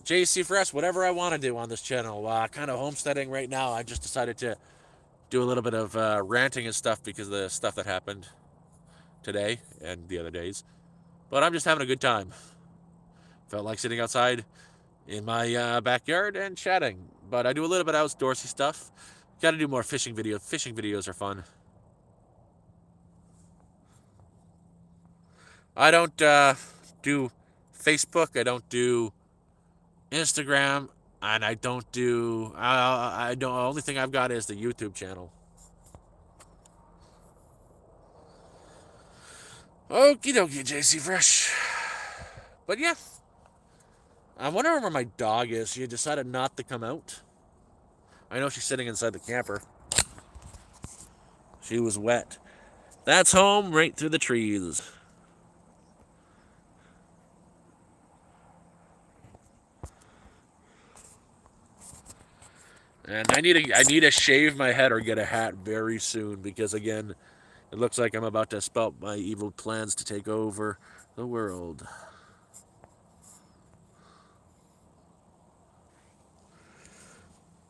A: JC for us, whatever I want to do on this channel. Kind of homesteading right now. I just decided to do a little bit of ranting and stuff because of the stuff that happened today and the other days. But I'm just having a good time. Felt like sitting outside in my backyard and chatting. But I do a little bit of outdoorsy stuff. Got to do more fishing videos. Fishing videos are fun. I don't do Facebook. I don't do Instagram, and I don't do. I don't. The only thing I've got is the YouTube channel. Okie dokie, JC Fresh. But yeah, I'm wondering where my dog is. She decided not to come out. I know she's sitting inside the camper. She was wet. That's home right through the trees. And I need to shave my head or get a hat very soon because again, it looks like I'm about to spout my evil plans to take over the world.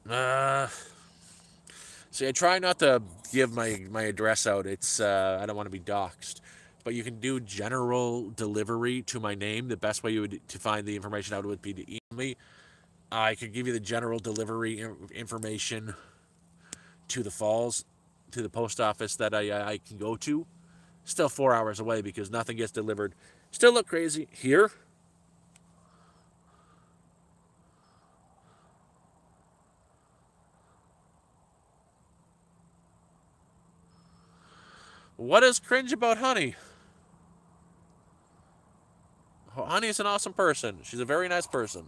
A: Uh, See, I try not to give my address out. It's I don't want to be doxxed, but you can do general delivery to my name. The best way you would to find the information out would be to email me. I could give you the general delivery information to the falls, to the post office that I can go to. Still 4 hours away because nothing gets delivered. Still look crazy here. What is cringe about Honey? Honey is an awesome person. She's a very nice person.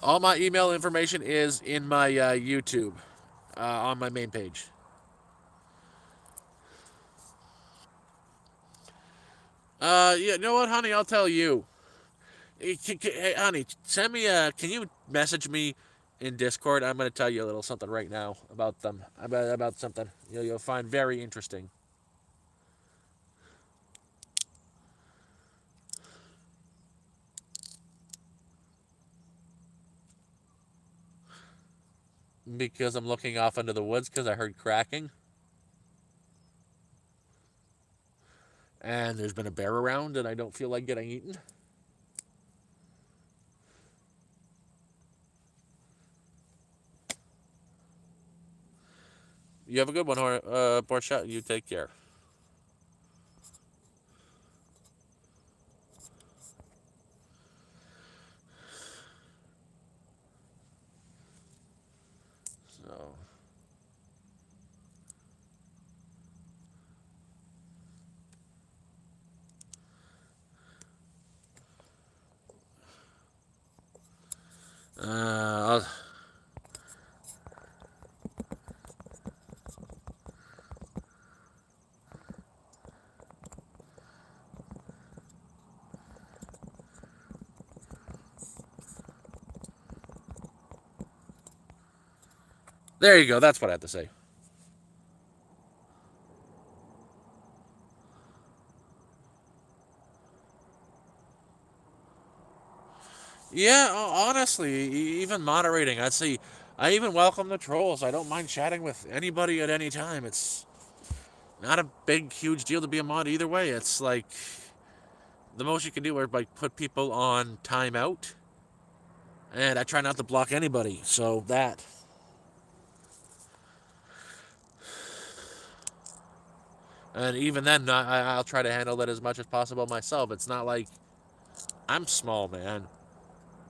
A: All my email information is in my YouTube on my main page. Yeah, you know what, honey? I'll tell you. Hey, honey, send me a. Can you message me in Discord? I'm going to tell you a little something right now about them. About something you'll find very interesting. Because I'm looking off into the woods because I heard cracking. and there's been a bear around and I don't feel like getting eaten. You have a good one, Borchat. You take care. So, I'll, there you go. That's what I have to say. Yeah, honestly, even moderating, I'd say I even welcome the trolls. I don't mind chatting with anybody at any time. It's not a big, huge deal to be a mod either way. It's like the most you can do is like put people on timeout, and I try not to block anybody. So that, and even then, I'll try to handle that as much as possible myself. It's not like I'm small, man.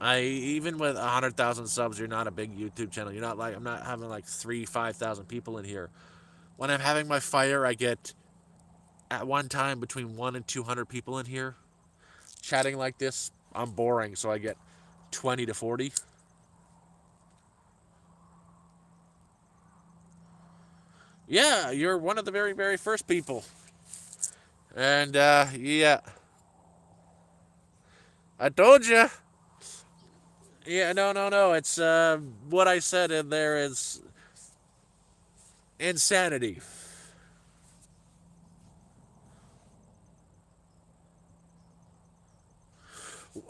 A: I even with 100,000 subs, you're not a big YouTube channel. You're not like I'm not having like 5,000 people in here. When I'm having my fire, I get at one time between 1 and 200 people in here chatting like this. I'm boring, so I get 20 to 40. Yeah, you're one of the very, very first people. And yeah, I told you. Yeah, no, no, no. It's what I said in there is insanity.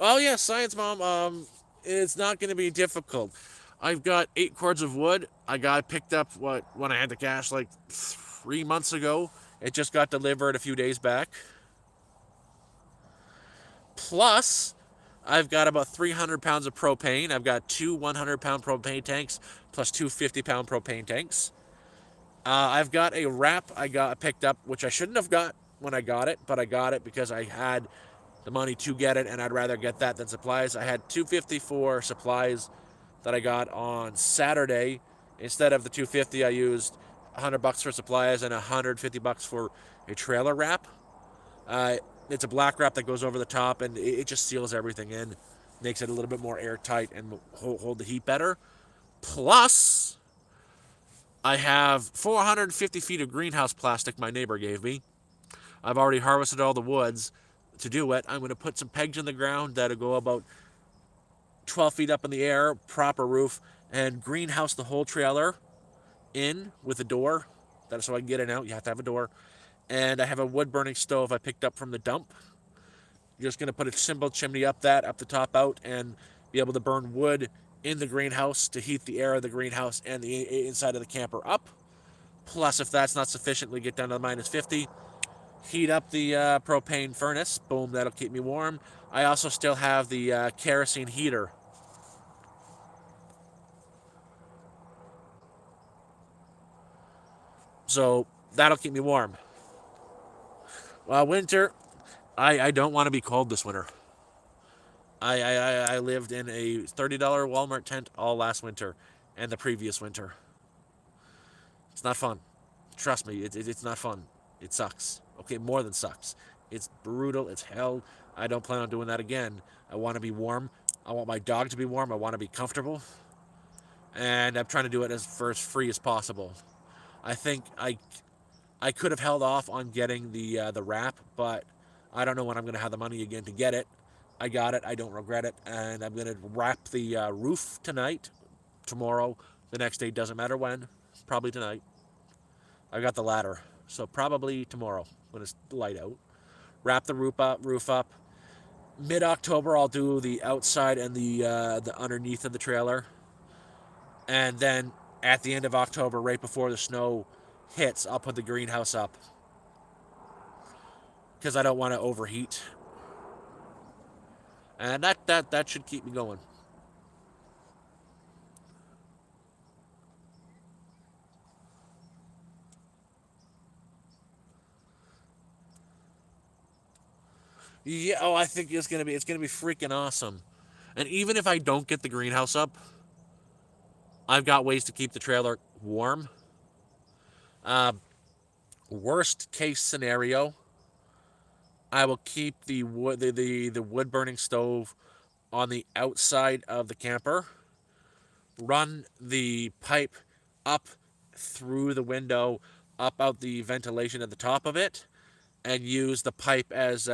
A: Oh yeah, science mom. It's not going to be difficult. I've got 8 cords of wood. I got picked up when I had the cash like 3 months ago. It just got delivered a few days back. Plus, I've got about 300 pounds of propane. I've got two 100-pound propane tanks plus two 50-pound propane tanks. I've got a wrap I got picked up, which I shouldn't have got when I got it, but I got it because I had the money to get it, and I'd rather get that than supplies. I had 250 for supplies that I got on Saturday. Instead of the 250, I used $100 for supplies and $150 for a trailer wrap. Uh, it's a black wrap that goes over the top, and it just seals everything in, makes it a little bit more airtight and hold the heat better. Plus, I have 450 feet of greenhouse plastic my neighbor gave me. I've already harvested all the woods to do it. I'm going to put some pegs in the ground that'll go about 12 feet up in the air, proper roof, and greenhouse the whole trailer in with a door. That's so I can get in and out. You have to have a door. And I have a wood burning stove I picked up from the dump. You're just going to put a simple chimney up the top out, and be able to burn wood in the greenhouse to heat the air of the greenhouse and the inside of the camper up. Plus, if that's not sufficient, we get down to minus 50. Heat up the propane furnace. Boom, that'll keep me warm. I also still have the kerosene heater. So that'll keep me warm. Winter, I don't want to be cold this winter. I lived in a $30 Walmart tent all last winter and the previous winter. It's not fun. Trust me, it's not fun. It sucks. Okay, more than sucks. It's brutal. It's hell. I don't plan on doing that again. I want to be warm. I want my dog to be warm. I want to be comfortable. And I'm trying to do it as free as possible. I think I could have held off on getting the wrap, but I don't know when I'm going to have the money again to get it. I got it. I don't regret it, and I'm going to wrap the roof tonight, tomorrow, the next day. Doesn't matter when. Probably tonight. I got the ladder, so probably tomorrow when it's light out. Wrap the roof up. Roof up. Mid-October, I'll do the outside and the underneath of the trailer, and then at the end of October, right before the snow hits, I'll put the greenhouse up. because I don't want to overheat, and that should keep me going. Yeah. Oh, I think it's gonna be freaking awesome. And even if I don't get the greenhouse up, I've got ways to keep the trailer warm. Uh, Worst case scenario, I will keep the wood burning stove on the outside of the camper, run the pipe up through the window, up out the ventilation at the top of it, and use the pipe as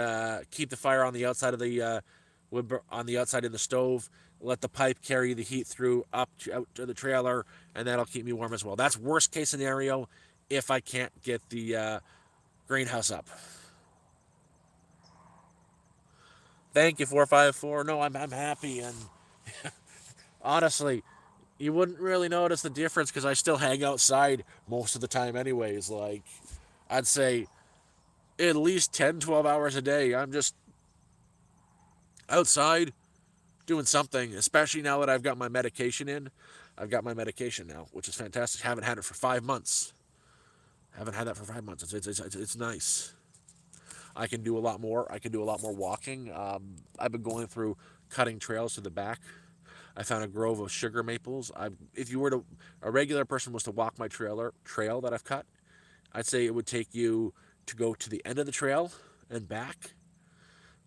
A: keep the fire on the outside of the on the outside of the stove. Let the pipe carry the heat through up to, out to the trailer, and that'll keep me warm as well. That's worst case scenario if I can't get the greenhouse up. Thank you, 454. No, I'm happy, and honestly, you wouldn't really notice the difference because I still hang outside most of the time, anyways. Like, I'd say at least 10, 12 hours a day, I'm just outside doing something, especially now that I've got my medication in. I've got my medication now, which is fantastic. Haven't had it for 5 months. Haven't had that for 5 months. It's nice. I can do a lot more. I can do a lot more walking. I've been going through cutting trails to the back. I found a grove of sugar maples. If you were to, a regular person was to walk my trail that I've cut, I'd say it would take you to go to the end of the trail and back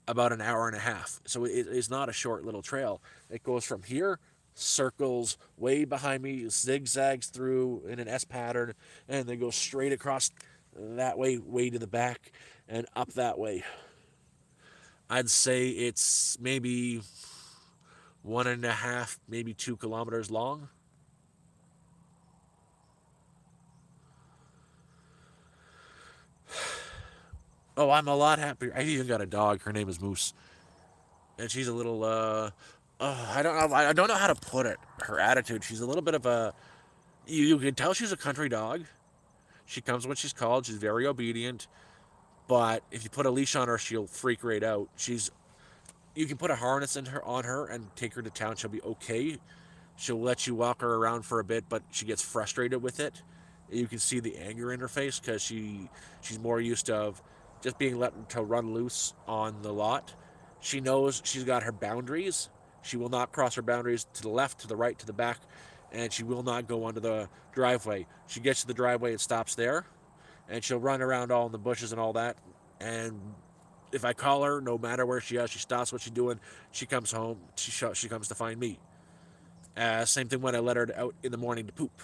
A: about an hour and a half. So it is not a short little trail. It goes from here, circles way behind me, zigzags through in an S pattern, and then goes straight across that way to the back, and up that way. I'd say it's maybe 1.5, maybe 2 kilometers long. Oh, I'm a lot happier. I even got a dog. Her name is Moose, and she's a little. I don't know. I don't know how to put it. Her attitude. She's a little bit of a. You can tell she's a country dog. She comes when she's called. She's very obedient. But if you put a leash on her, she'll freak right out. You can put a harness in her on her and take her to town. She'll be okay. She'll let you walk her around for a bit, but she gets frustrated with it. You can see the anger in her face because she's more used to just being let to run loose on the lot. She knows she's got her boundaries. She will not cross her boundaries to the left, to the right, to the back, and she will not go onto the driveway. She gets to the driveway and stops there, and she'll run around all in the bushes and all that. And if I call her, no matter where she is, she stops what she's doing. She comes home. She comes to find me. Same thing when I let her out in the morning to poop.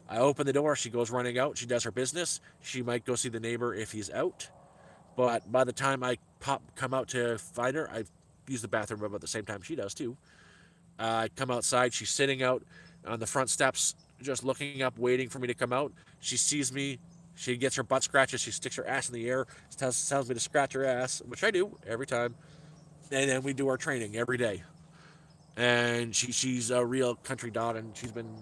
A: I open the door, she goes running out, she does her business. She might go see the neighbor if he's out. But by the time I come out to find her, I use the bathroom about the same time she does too. I come outside, she's sitting out on the front steps, just looking up, waiting for me to come out. She sees me, she gets her butt scratches, she sticks her ass in the air, tells me to scratch her ass, which I do every time. And then we do our training every day. And she's a real country dog, and she's been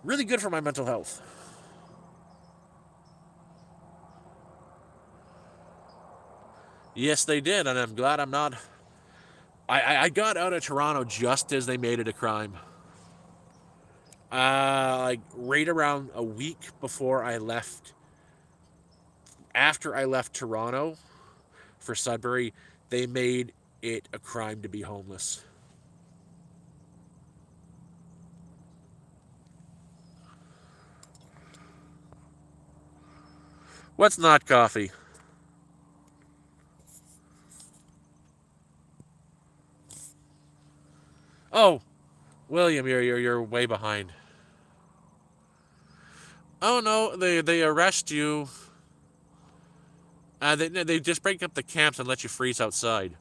A: really good for my mental health. Yes, they did, and I'm glad I'm not. I got out of Toronto just as they made it a crime. Like right around a week before I left, after I left Toronto for Sudbury, they made it a crime to be homeless. What's not coffee? Oh, William, you're way behind. Oh no, they arrest you. They just break up the camps and let you freeze outside.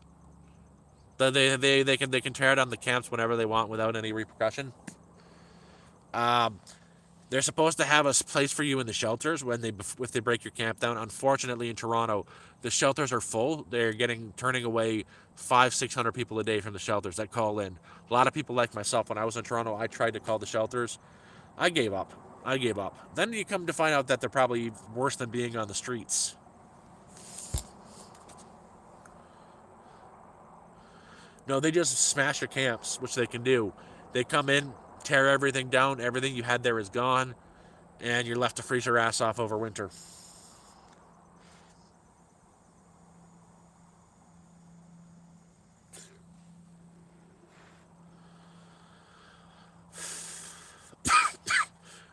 A: They can tear down the camps whenever they want without any repercussion. Um, they're supposed to have a place for you in the shelters when they if they break your camp down. Unfortunately, in Toronto, the shelters are full. They're getting turning away 500-600 people a day from the shelters that call in. A lot of people like myself. When I was in Toronto, I tried to call the shelters. I gave up. I gave up. Then you come to find out that they're probably worse than being on the streets. No, they just smash your camps, which they can do. They come in, tear everything down, everything you had there is gone, and you're left to freeze your ass off over winter.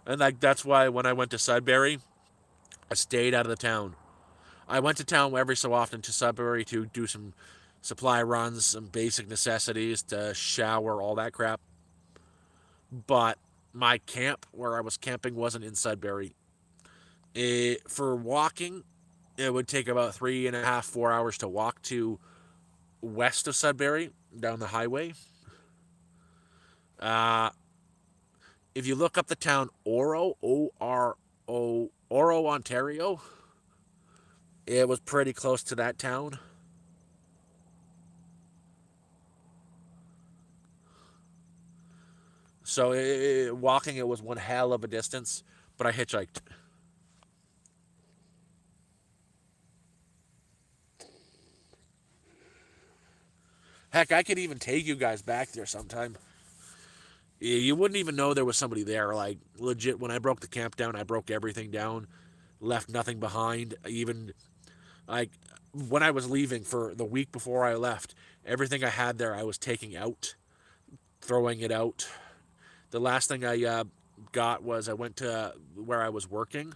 A: And like that's why when I went to Sudbury, I stayed out of the town. I went to town every so often to Sudbury to do some supply runs, some basic necessities, to shower, all that crap. But my camp where I was camping wasn't in Sudbury. For walking, it would take about 3.5, 4 hours to walk to west of Sudbury down the highway. Uh, if you look up the town Oro, Ontario, it was pretty close to that town. So walking, it was one hell of a distance, but I hitchhiked. Heck, I could even take you guys back there sometime. You wouldn't even know there was somebody there. Like, legit, when I broke the camp down, I broke everything down, left nothing behind. Even, like, when I was leaving for the week before I left, everything I had there, I was taking out, throwing it out. The last thing I got was I went to where I was working,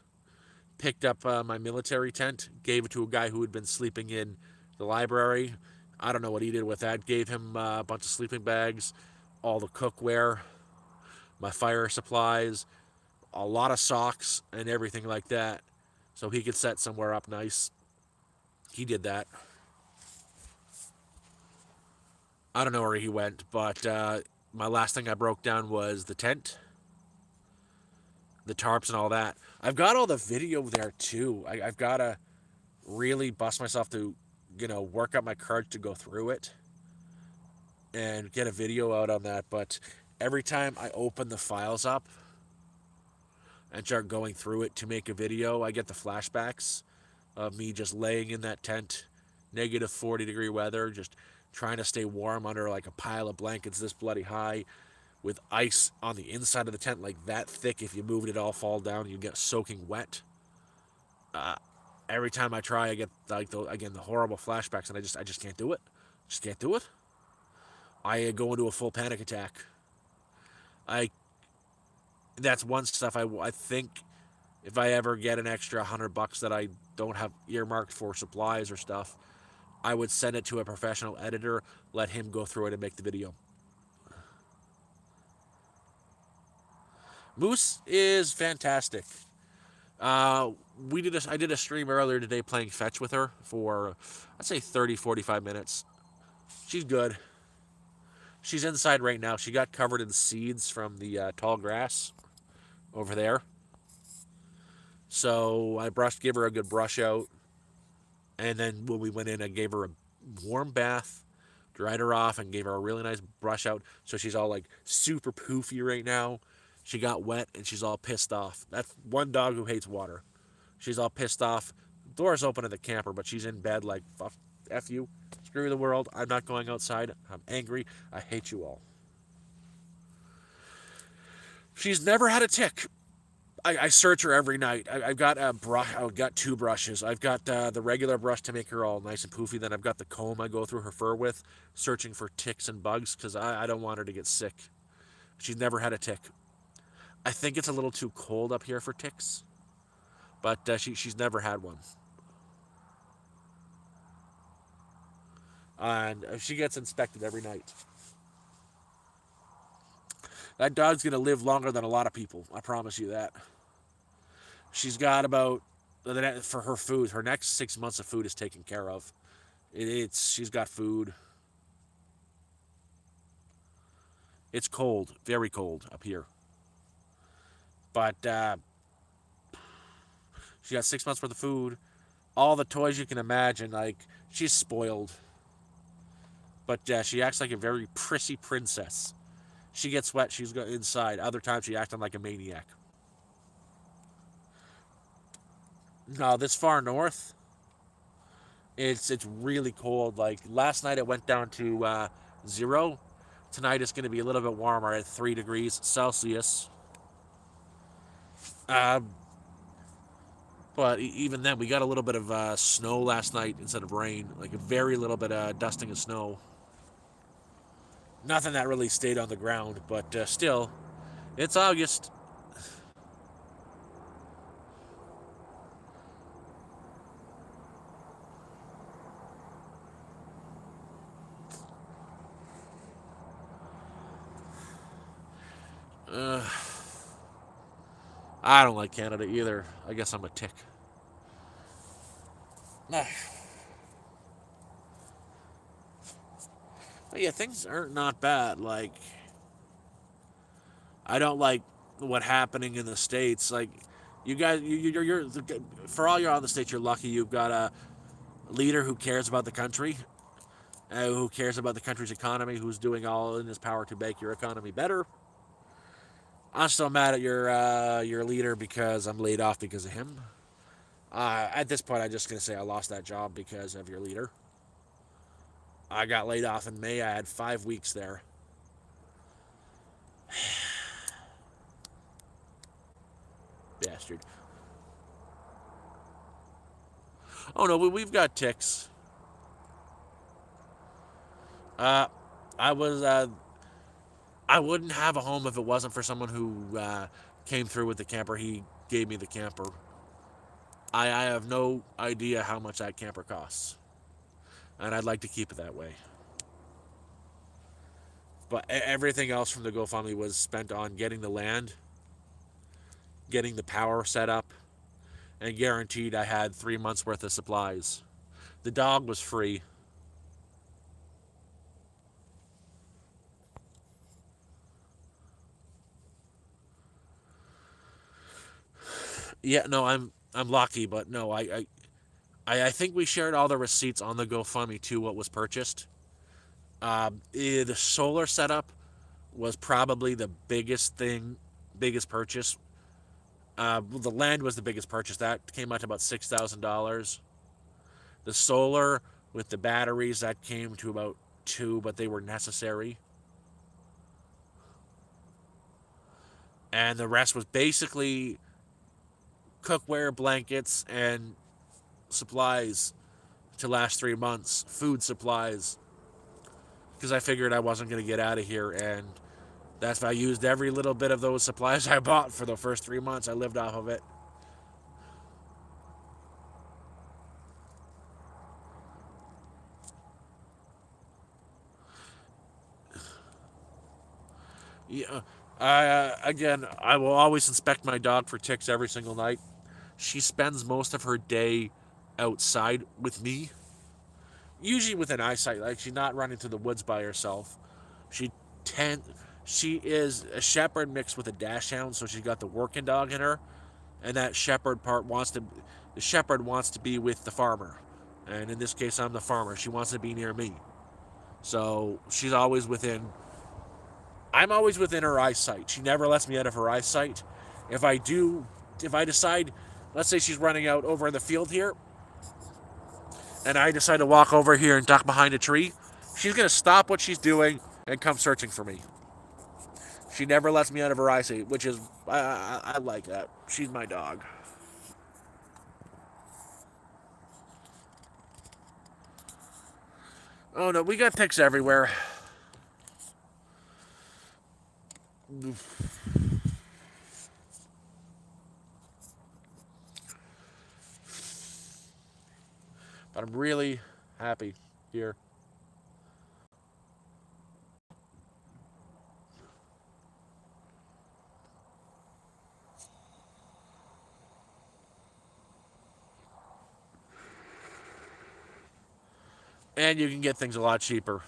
A: picked up my military tent, gave it to a guy who had been sleeping in the library. I don't know what he did with that. Gave him a bunch of sleeping bags, all the cookware, my fire supplies, a lot of socks, and everything like that, so he could set somewhere up nice. He did that. I don't know where he went, but my last thing I broke down was the tent, the tarps, and all that. I've got all the video there too. I've got to really bust myself to, work up my courage to go through it and get a video out on that. But every time I open the files up and start going through it to make a video, I get the flashbacks of me just laying in that tent, negative 40-degree weather, just trying to stay warm under like a pile of blankets this bloody high, with ice on the inside of the tent like that thick. If you moved it, all fall down, you get soaking wet. Uh, every time I try, I get like the horrible flashbacks, and I just can't do it. Just can't do it. I go into a full panic attack. I That's one stuff I think if I ever get an extra $100 that I don't have earmarked for supplies or stuff, I would send it to a professional editor, let him go through it and make the video. Moose is fantastic. Uh, I did a stream earlier today playing fetch with her for, I'd say 30, 45 minutes. She's good. She's inside right now. She got covered in seeds from the tall grass over there. So gave her a good brush out. And then when we went in, I gave her a warm bath, dried her off, and gave her a really nice brush out. So she's all like super poofy right now. She got wet and she's all pissed off. That's one dog who hates water. She's all pissed off. Door's open to the camper, but she's in bed like, fuck, F you. Screw the world. I'm not going outside. I'm angry. I hate you all. She's never had a tick. I search her every night. I've got a brush. I've got two brushes. I've got the regular brush to make her all nice and poofy. Then I've got the comb I go through her fur with, searching for ticks and bugs because I don't want her to get sick. She's never had a tick. I think it's a little too cold up here for ticks, but she's never had one. And she gets inspected every night. That dog's gonna live longer than a lot of people. I promise you that. She's got about for her food. Her next 6 months of food is taken care of. She's got food. It's cold, very cold up here. But she got 6 months worth of food, all the toys you can imagine. Like, she's spoiled, but she acts like a very prissy princess. She gets wet, she's inside. Other times she acting like a maniac. No, this far north, it's really cold. Like last night, it went down to 0. Tonight it's going to be a little bit warmer at 3 degrees Celsius. Uh, but even then, we got a little bit of snow last night instead of rain, like a very little bit of dusting of snow. Nothing that really stayed on the ground, but still, it's August. Uh, I don't like Canada either. I guess I'm a tick. But yeah, things are not bad. Like, I don't like what happening in the states. Like, you guys, you're for all you're on the states, you're lucky. You've got a leader who cares about the country, who cares about the country's economy, who's doing all in his power to make your economy better. I'm still mad at your leader because I'm laid off because of him. At this point, I'm just gonna say I lost that job because of your leader. I got laid off in May. I had 5 weeks there. Bastard. Oh no, we've got ticks. Uh, I was I wouldn't have a home if it wasn't for someone who came through with the camper. He gave me the camper. I have no idea how much that camper costs, and I'd like to keep it that way. But everything else from the GoFundMe was spent on getting the land, getting the power set up, and guaranteed I had 3 months worth of supplies. The dog was free. Yeah, no, I'm lucky, but no, I think we shared all the receipts on the GoFundMe to what was purchased. The solar setup was probably the biggest thing, biggest purchase. The land was the biggest purchase. That came out to about $6,000. The solar with the batteries that came to about two, but they were necessary. And the rest was basically cookware, blankets, and supplies to last 3 months. Food supplies, because I figured I wasn't going to get out of here, and that's why I used every little bit of those supplies I bought for the first 3 months. I lived off of it. Yeah. Again, I will always inspect my dog for ticks every single night. She spends most of her day outside with me, usually within eyesight. Like, she's not running through the woods by herself. She tend she is a shepherd mixed with a dachshund, so she's got the working dog in her, and that shepherd part wants to the shepherd wants to be with the farmer, and in this case, I'm the farmer. She wants to be near me, so she's always within. I'm always within her eyesight. She never lets me out of her eyesight. If I do, if I decide, let's say she's running out over in the field here, and I decide to walk over here and duck behind a tree, she's gonna stop what she's doing and come searching for me. She never lets me out of her eyesight, which is I like that. She's my dog. Oh no, we got ticks everywhere. But I'm really happy here. And you can get things a lot cheaper.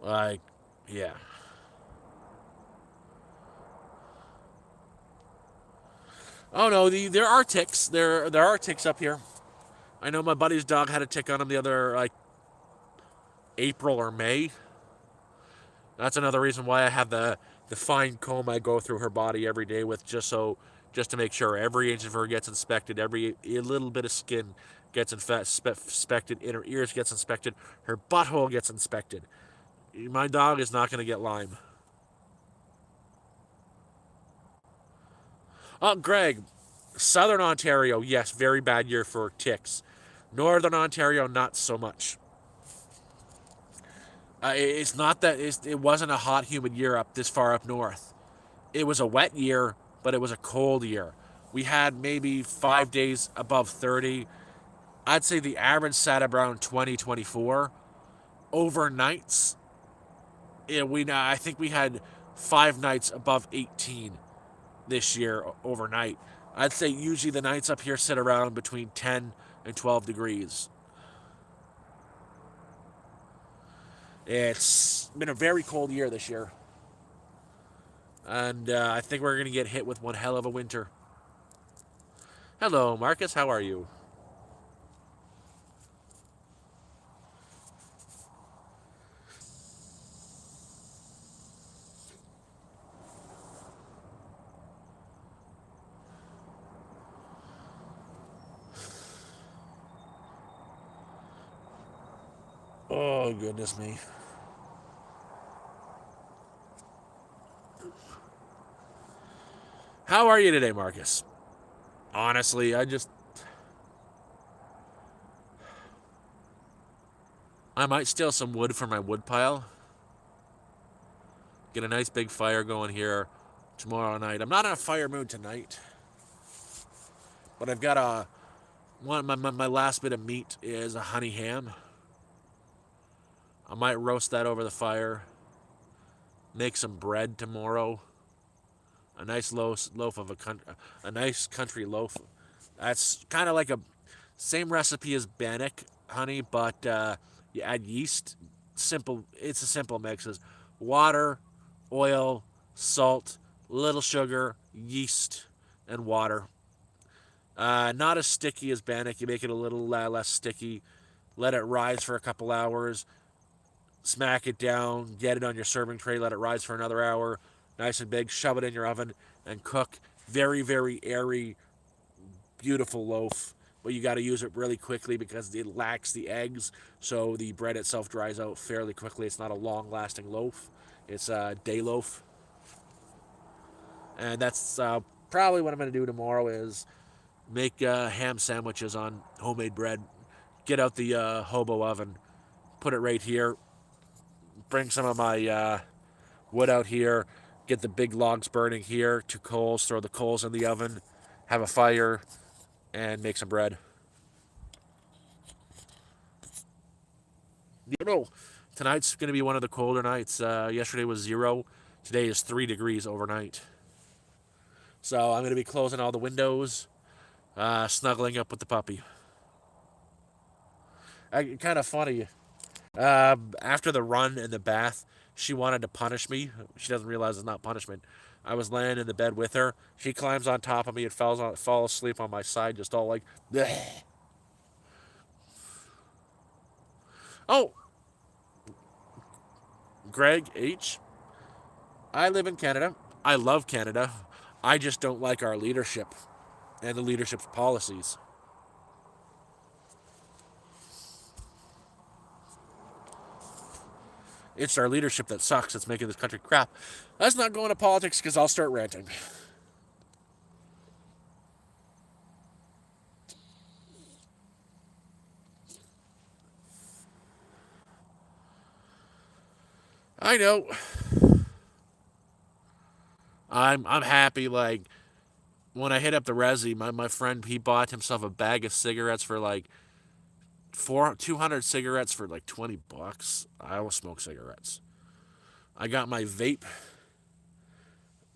A: Like, yeah. Oh no, there are ticks. There are ticks up here. I know my buddy's dog had a tick on him the other like April or May. That's another reason why I have the fine comb I go through her body every day with, just so just to make sure every inch of her gets inspected, every a little bit of skin gets inspected, inner ears gets inspected, her butthole gets inspected. My dog is not going to get Lyme. Oh, Greg, Southern Ontario, yes, very bad year for ticks. Northern Ontario, not so much. It's not that it wasn't a hot, humid year up this far up north. It was a wet year, but it was a cold year. We had maybe 5 days above 30. I'd say the average sat around 20, 24. Overnights, I think we had 5 nights above 18 this year overnight. I'd say usually the nights up here sit around between 10 and 12 degrees. It's been a very cold year this year. And I think we're going to get hit with one hell of a winter. Hello, Marcus. How are you? Oh, goodness me. How are you today, Marcus? Honestly, I might steal some wood from my wood pile. Get a nice big fire going here tomorrow night. I'm not in a fire mood tonight, but I've got my last bit of meat is a honey ham. I might roast that over the fire. Make some bread tomorrow. A nice loaf of a nice country loaf. That's kind of like a same recipe as bannock honey, but you add yeast. Simple. It's a simple mix. It's water, oil, salt, little sugar, yeast, and water. Not as sticky as bannock. You make it a little less sticky. Let it rise for a couple hours. Smack it down. Get it on your serving tray. Let it rise for another hour. Nice and big. Shove it in your oven and cook. Very, very airy, beautiful loaf. But you got to use it really quickly because it lacks the eggs. So the bread itself dries out fairly quickly. It's not a long lasting loaf. It's a day loaf. And that's probably what I'm going to do tomorrow is make ham sandwiches on homemade bread. Get out the hobo oven. Put it right here. Bring some of my wood out here. Get the big logs burning here. 2 coals. Throw the coals in the oven. Have a fire. And make some bread. You know, tonight's going to be one of the colder nights. Yesterday was 0. Today is 3 degrees overnight. So I'm going to be closing all the windows. Snuggling up with the puppy. Kind of funny. After the run and the bath, she wanted to punish me. She doesn't realize it's not punishment. I was laying in the bed with her. She climbs on top of me and falls asleep on my side, just all like, bleh. Oh, Greg H. I live in Canada. I love Canada. I just don't like our leadership and the leadership's policies. It's our leadership that sucks. That's making this country crap. Let's not go into politics because I'll start ranting. I know. I'm happy. Like when I hit up the resi, my friend he bought himself a bag of cigarettes for like 200 cigarettes for like $20. I will smoke cigarettes. I got my vape,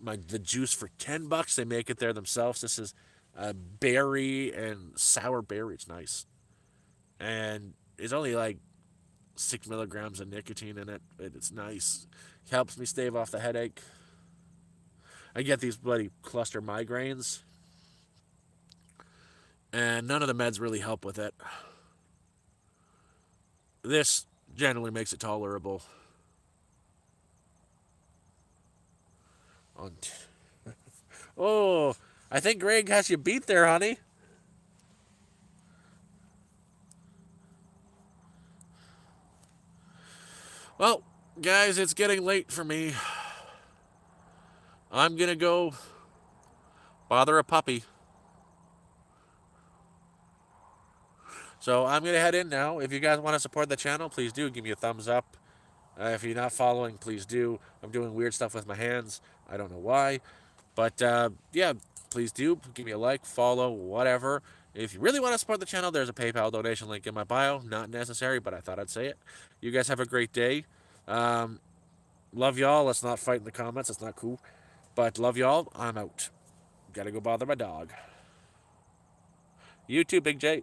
A: the juice for $10. They make it there themselves. This is a berry and sour berry. It's nice, and it's only like 6 milligrams of nicotine in it. It's nice. Helps me stave off the headache. I get these bloody cluster migraines, and none of the meds really help with it. This generally makes it tolerable. Oh, I think Greg has you beat there, honey. Well, guys, it's getting late for me. I'm gonna go bother a puppy. So I'm gonna head in now. If you guys want to support the channel, please do give me a thumbs up. If you're not following, please do. I'm doing weird stuff with my hands. I don't know why. But yeah, please do give me a like, follow, whatever. If you really want to support the channel, there's a PayPal donation link in my bio. Not necessary, but I thought I'd say it. You guys have a great day. Um, love y'all. Let's not fight in the comments. It's not cool. But love y'all. I'm out. Gotta go bother my dog. You too, Big J.